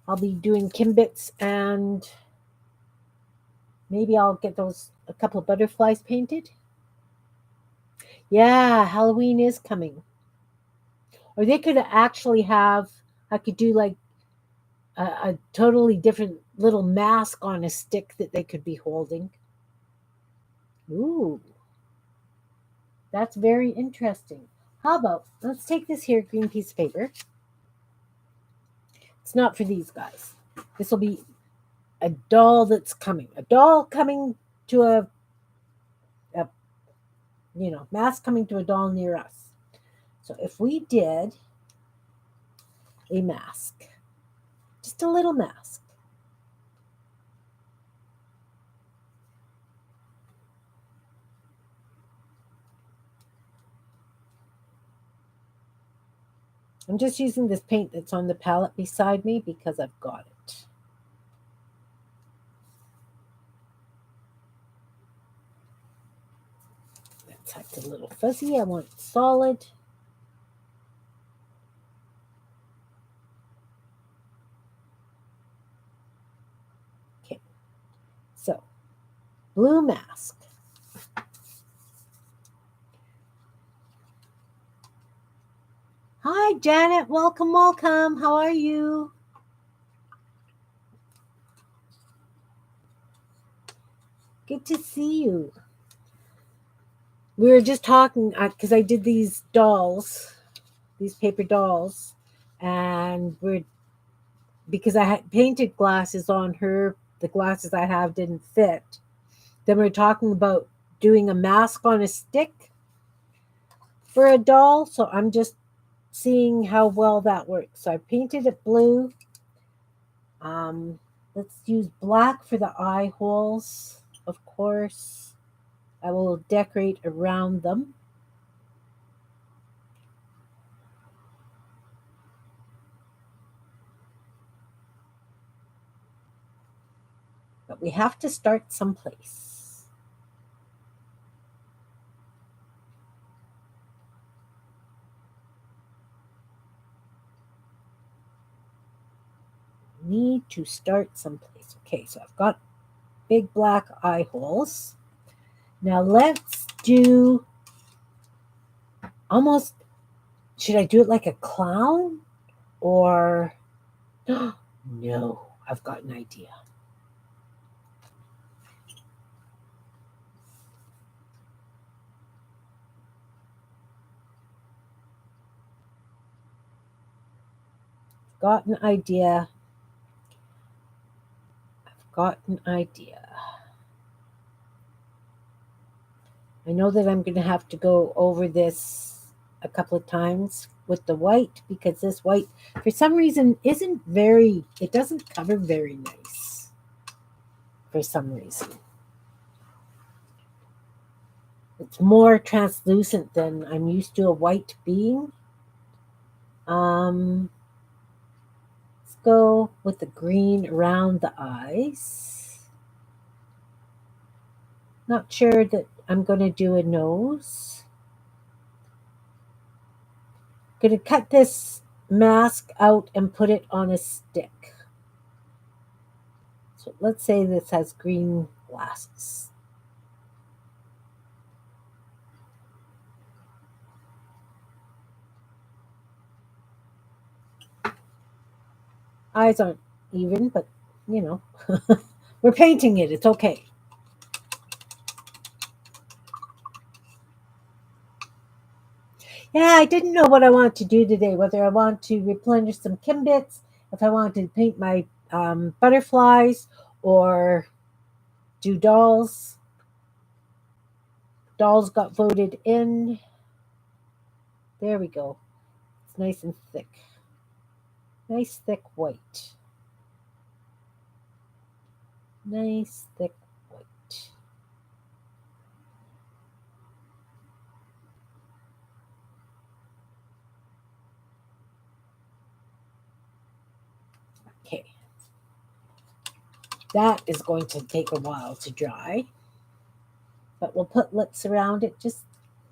I'll be doing Kimbits and maybe I'll get those a couple of butterflies painted. Yeah, Halloween is coming. Or they could actually have, I could do like a totally different little mask on a stick that they could be holding. Ooh, that's very interesting. How about, let's take this here green piece of paper. It's not for these guys. This will be a doll that's coming. A doll coming to a mask coming to a doll near us. So if we did a mask, just a little mask. I'm just using this paint that's on the palette beside me because I've got it. That side's a little fuzzy. I want it solid. Okay. So, blue mask. Hi, Janet. Welcome, welcome. How are you? Good to see you. We were just talking because I did these dolls, these paper dolls, and because I had painted glasses on her, the glasses I have didn't fit. Then we're talking about doing a mask on a stick for a doll. So I'm just seeing how well that works. So I painted it blue. Let's use black for the eye holes, of course. I will decorate around them. But we have to start someplace. need to start someplace. Okay, so I've got big black eye holes. Now let's do almost, should I do it like a clown? Or, no, I've got an idea. Got an idea. I've got an idea. I know that I'm going to have to go over this a couple of times with the white because this white, for some reason, isn't very, it doesn't cover very nice for some reason. It's more translucent than I'm used to a white being. Let's go with the green around the eyes. Not sure that I'm going to do a nose. Going to cut this mask out and put it on a stick. So let's say this has green glasses. Eyes aren't even, but you know, we're painting it. It's okay. Yeah, I didn't know what I want to do today, whether I want to replenish some Kimbits, if I want to paint my butterflies, or do dolls. Dolls got voted in. There we go. It's nice and thick. Nice thick white. Nice thick white. Okay. That is going to take a while to dry. But we'll put lips around it. Just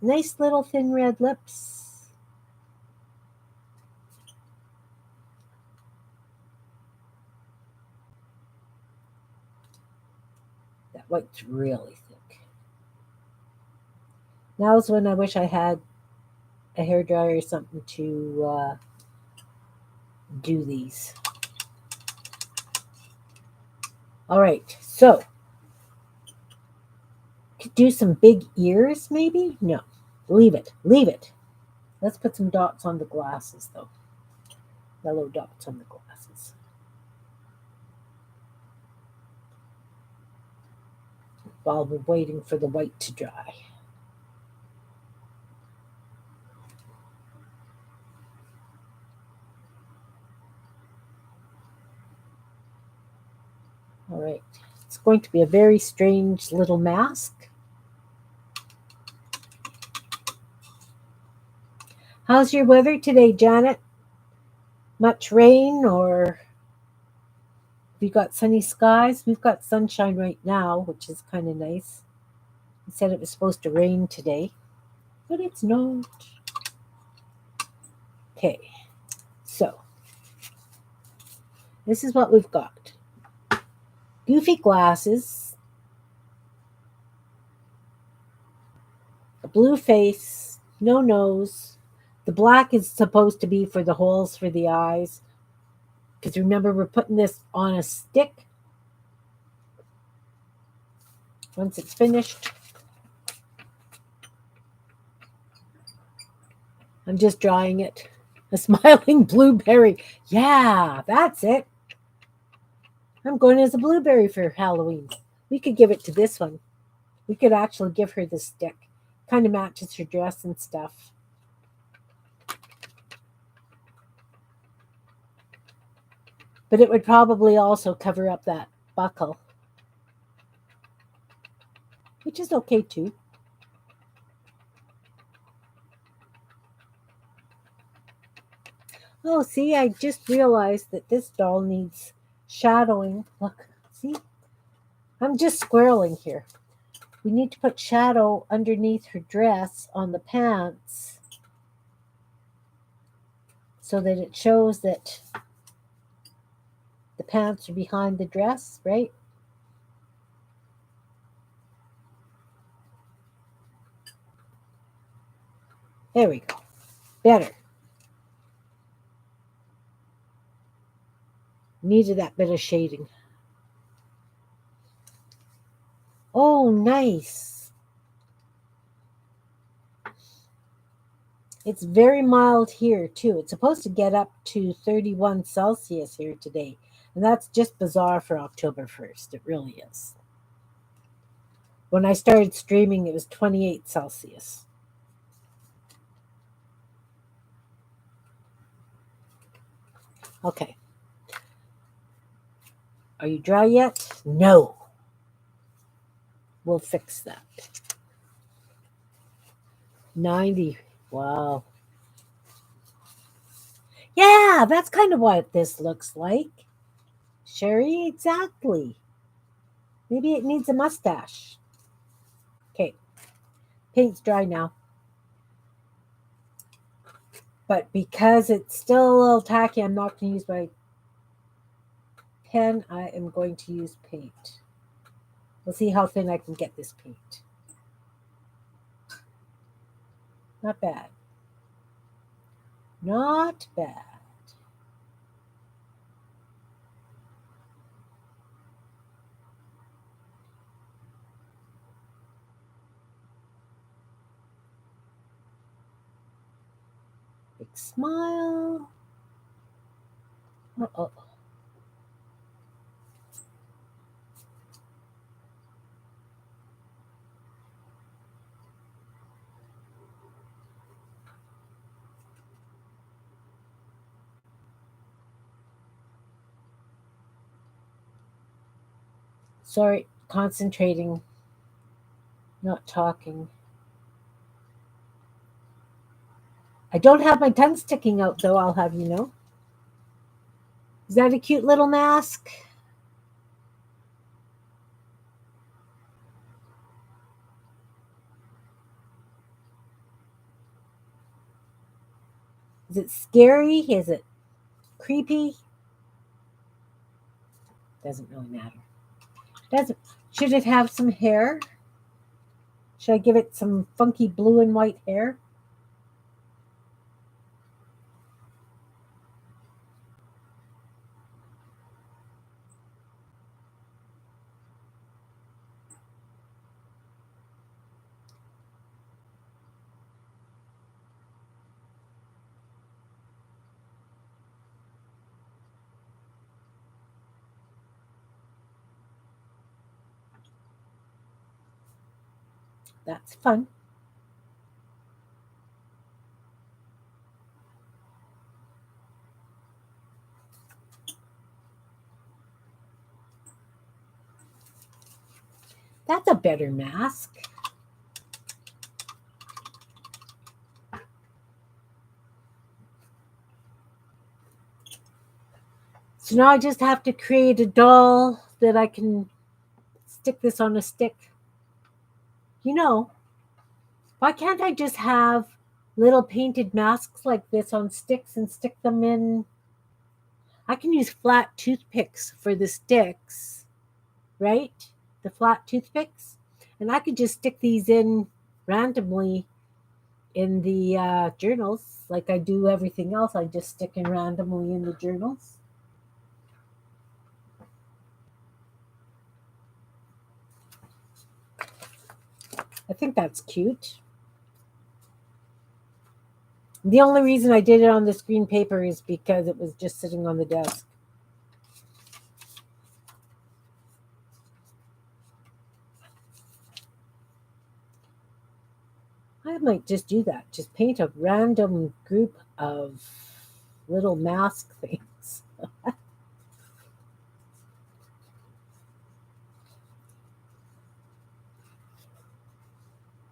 nice little thin red lips. That white's really thick. Now's when I wish I had a hairdryer or something to do these. All right, so could do some big ears maybe? No, leave it, leave it. Let's put some dots on the glasses though. Yellow dots on the glasses. While we're waiting for the white to dry. All right, it's going to be a very strange little mask. How's your weather today, Janet? Much rain or have you got sunny skies? We've got sunshine right now, which is kind of nice. It said it was supposed to rain today, but it's not. Okay, so this is what we've got. Goofy glasses, a blue face, no nose. The black is supposed to be for the holes for the eyes. Because remember, we're putting this on a stick. Once it's finished, I'm just drying it. A smiling blueberry. Yeah, that's it. I'm going as a blueberry for Halloween. We could give it to this one. We could actually give her the stick. Kind of matches her dress and stuff. But it would probably also cover up that buckle, which is okay too. Oh, see, I just realized that this doll needs shadowing. Look, see? I'm just squirreling here. We need to put shadow underneath her dress on the pants so that it shows that The pants are behind the dress, right? There we go. Better. Needed that bit of shading. Oh, nice. It's very mild here, too. It's supposed to get up to 31 Celsius here today. And that's just bizarre for October 1st. It really is. When I started streaming, it was 28 Celsius. Okay. Are you dry yet? No. We'll fix that. 90. Wow. Yeah, that's kind of what this looks like. Sherry, exactly. Maybe it needs a mustache. Okay. Paint's dry now. But because it's still a little tacky, I'm not going to use my pen. I am going to use paint. We'll see how thin I can get this paint. Not bad. Not bad. Big smile. Uh-oh. Sorry, concentrating, not talking. I don't have my tongue sticking out, though, I'll have you know. Is that a cute little mask? Is it scary? Is it creepy? Doesn't really matter. Doesn't. Should it have some hair? Should I give it some funky blue and white hair? That's fun. That's a better mask. So now I just have to create a doll that I can stick this on a stick. You know, why can't I just have little painted masks like this on sticks and stick them in? I can use flat toothpicks for the sticks, right? The flat toothpicks. And I could just stick these in randomly in the journals like I do everything else. I just stick in randomly in the journals. I think that's cute. The only reason I did it on the screen paper is because it was just sitting on the desk. I might just do that. Just paint a random group of little mask things.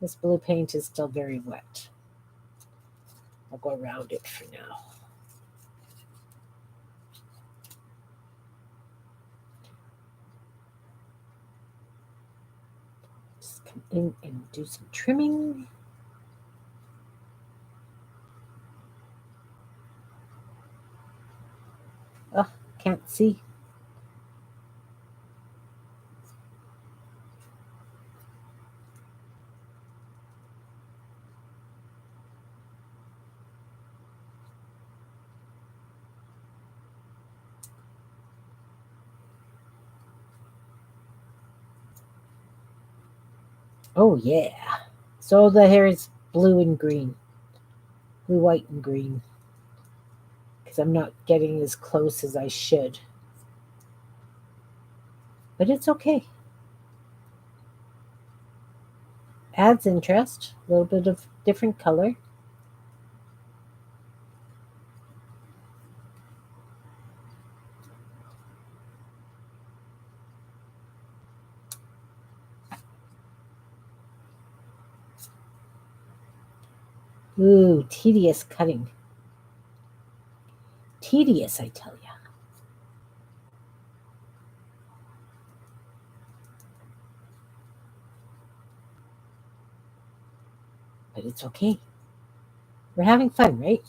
This blue paint is still very wet. I'll go around it for now. Just come in and do some trimming. Oh, can't see. Oh, yeah. So the hair is blue and green, blue, white, and green, because I'm not getting as close as I should. But it's okay. Adds interest, a little bit of different color. Ooh, tedious cutting. Tedious, I tell you. But it's okay. We're having fun, right?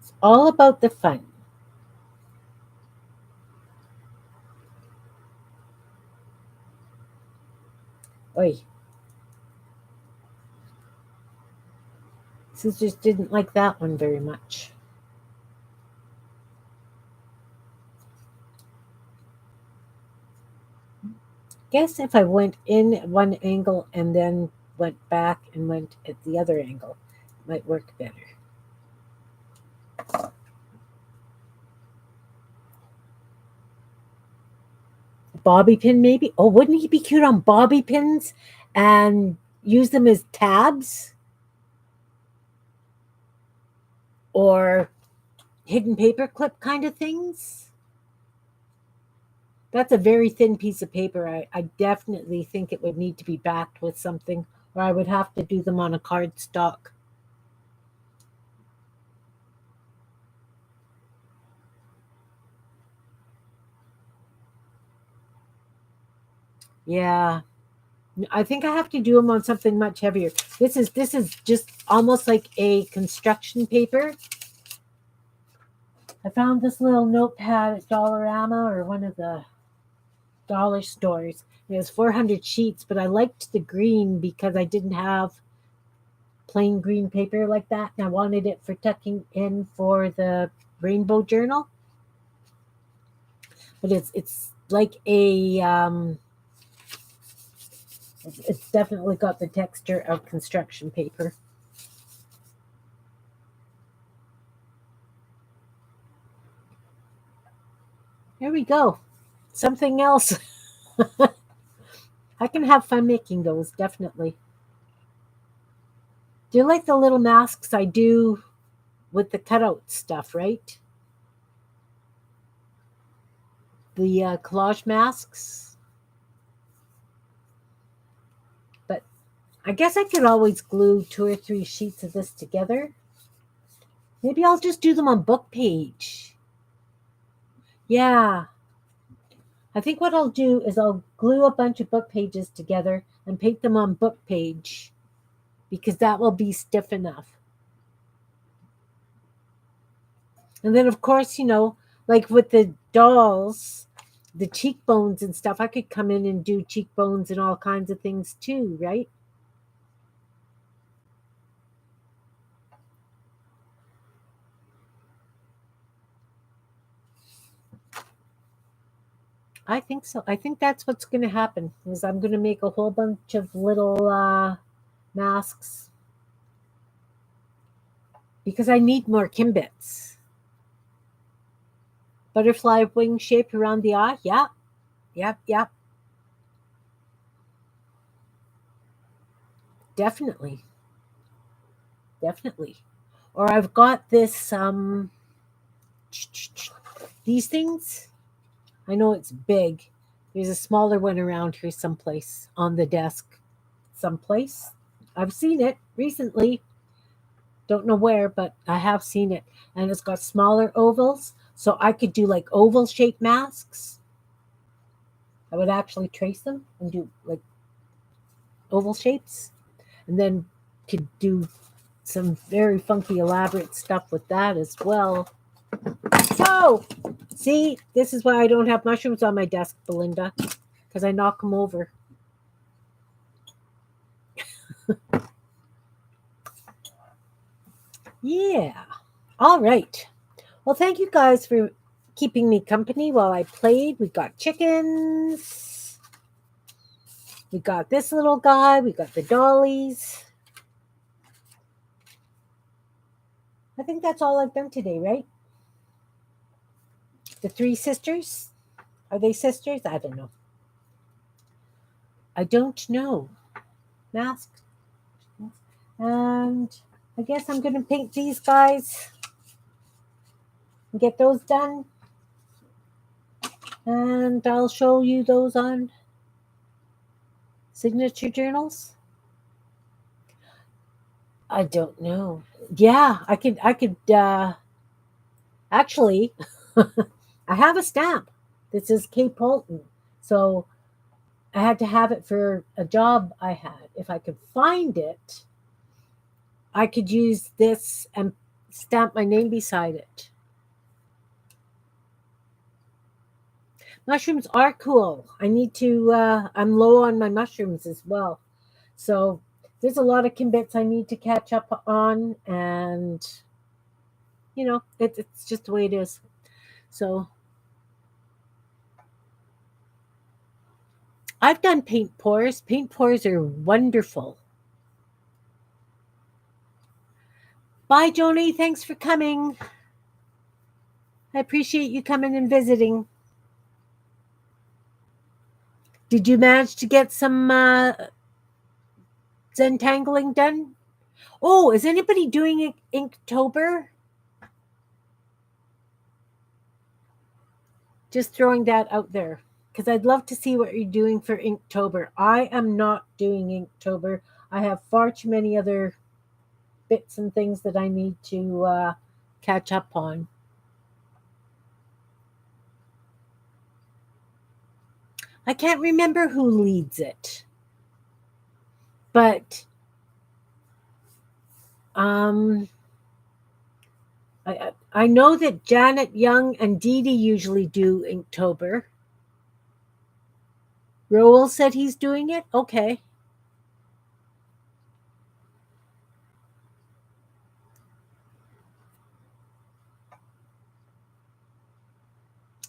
It's all about the fun. Oi, sisters didn't like that one very much. Guess if I went in at one angle and then went back and went at the other angle, it might work better. Bobby pin, maybe? Oh, wouldn't he be cute on bobby pins and use them as tabs or hidden paper clip kind of things? That's a very thin piece of paper. I definitely think it would need to be backed with something, or I would have to do them on a cardstock. Yeah, I think I have to do them on something much heavier. This is just almost like a construction paper. I found this little notepad at Dollarama or one of the dollar stores. It was 400 sheets, but I liked the green because I didn't have plain green paper like that, and I wanted it for tucking in for the rainbow journal. But it's like a it's definitely got the texture of construction paper. There we go. Something else. I can have fun making those, definitely. Do you like the little masks I do with the cutout stuff, right? The collage masks. But I guess I could always glue 2 or 3 sheets of this together. Maybe I'll just do them on book page. Yeah. I think what I'll do is I'll glue a bunch of book pages together and paint them on book page because that will be stiff enough. And then, of course, like with the dolls, the cheekbones and stuff, I could come in and do cheekbones and all kinds of things too, right? I think so. I think that's what's going to happen is I'm going to make a whole bunch of little masks because I need more Kimbits. Butterfly wing shape around the eye. Yeah, yep, yep. Definitely. Definitely. Or I've got this these things. I know it's big. There's a smaller one around here someplace on the desk. Someplace. I've seen it recently. Don't know where, but I have seen it. And it's got smaller ovals. So I could do like oval shaped masks. I would actually trace them and do like oval shapes. And then could do some very funky, elaborate stuff with that as well. So, see, this is why I don't have mushrooms on my desk, Belinda, because I knock them over. Yeah. All right. Well, thank you guys for keeping me company while I played. We got chickens. We got this little guy. We got the dollies. I think that's all I've done today, right? The three sisters. Are they sisters? I don't know. I don't know. Mask. And I guess I'm going to paint these guys and get those done. And I'll show you those on signature journals. I don't know. Yeah, I could actually I have a stamp that says K Polton. So I had to have it for a job I had. If I could find it, I could use this and stamp my name beside it. Mushrooms are cool. I need to I'm low on my mushrooms as well. So there's a lot of Kimbits I need to catch up on, and it's just the way it is. So I've done paint pours. Paint pours are wonderful. Bye, Joni. Thanks for coming. I appreciate you coming and visiting. Did you manage to get some Zentangling done? Oh, is anybody doing Inktober? Just throwing that out there, because I'd love to see what you're doing for Inktober. I am not doing Inktober. I have far too many other bits and things that I need to catch up on. I can't remember who leads it, but I know that Janet Young and Dee Dee usually do Inktober. Roel said he's doing it. Okay.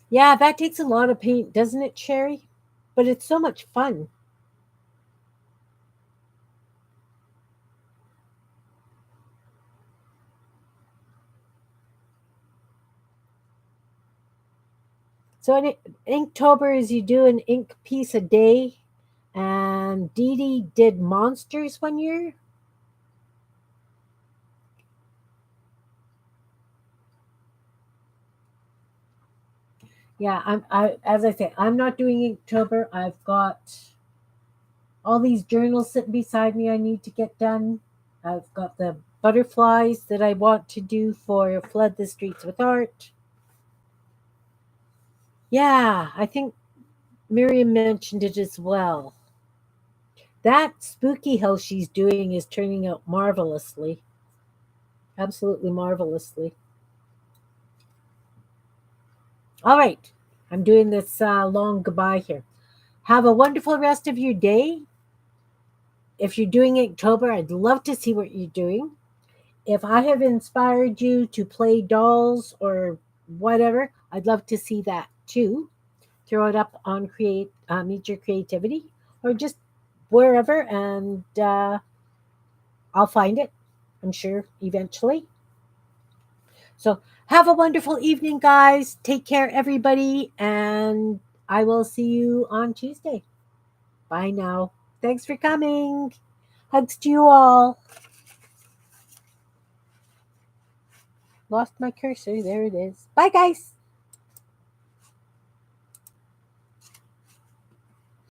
Yeah, that takes a lot of paint, doesn't it, Sherry? But it's so much fun. So in Inktober is you do an ink piece a day, and Dee Dee did monsters one year. Yeah, as I say, I'm not doing Inktober. I've got all these journals sitting beside me I need to get done. I've got the butterflies that I want to do for Flood the Streets with Art. Yeah, I think Miriam mentioned it as well. That spooky house she's doing is turning out marvelously. Absolutely marvelously. All right. I'm doing this long goodbye here. Have a wonderful rest of your day. If you're doing October, I'd love to see what you're doing. If I have inspired you to play dolls or whatever, I'd love to see that too. Throw it up on Meet Your Creativity, or just wherever, and I'll find it, I'm sure, eventually. So have a wonderful evening, guys. Take care, everybody, and I will see you on Tuesday. Bye now. Thanks for coming. Hugs to you all. Lost my cursor. There it is. Bye, guys.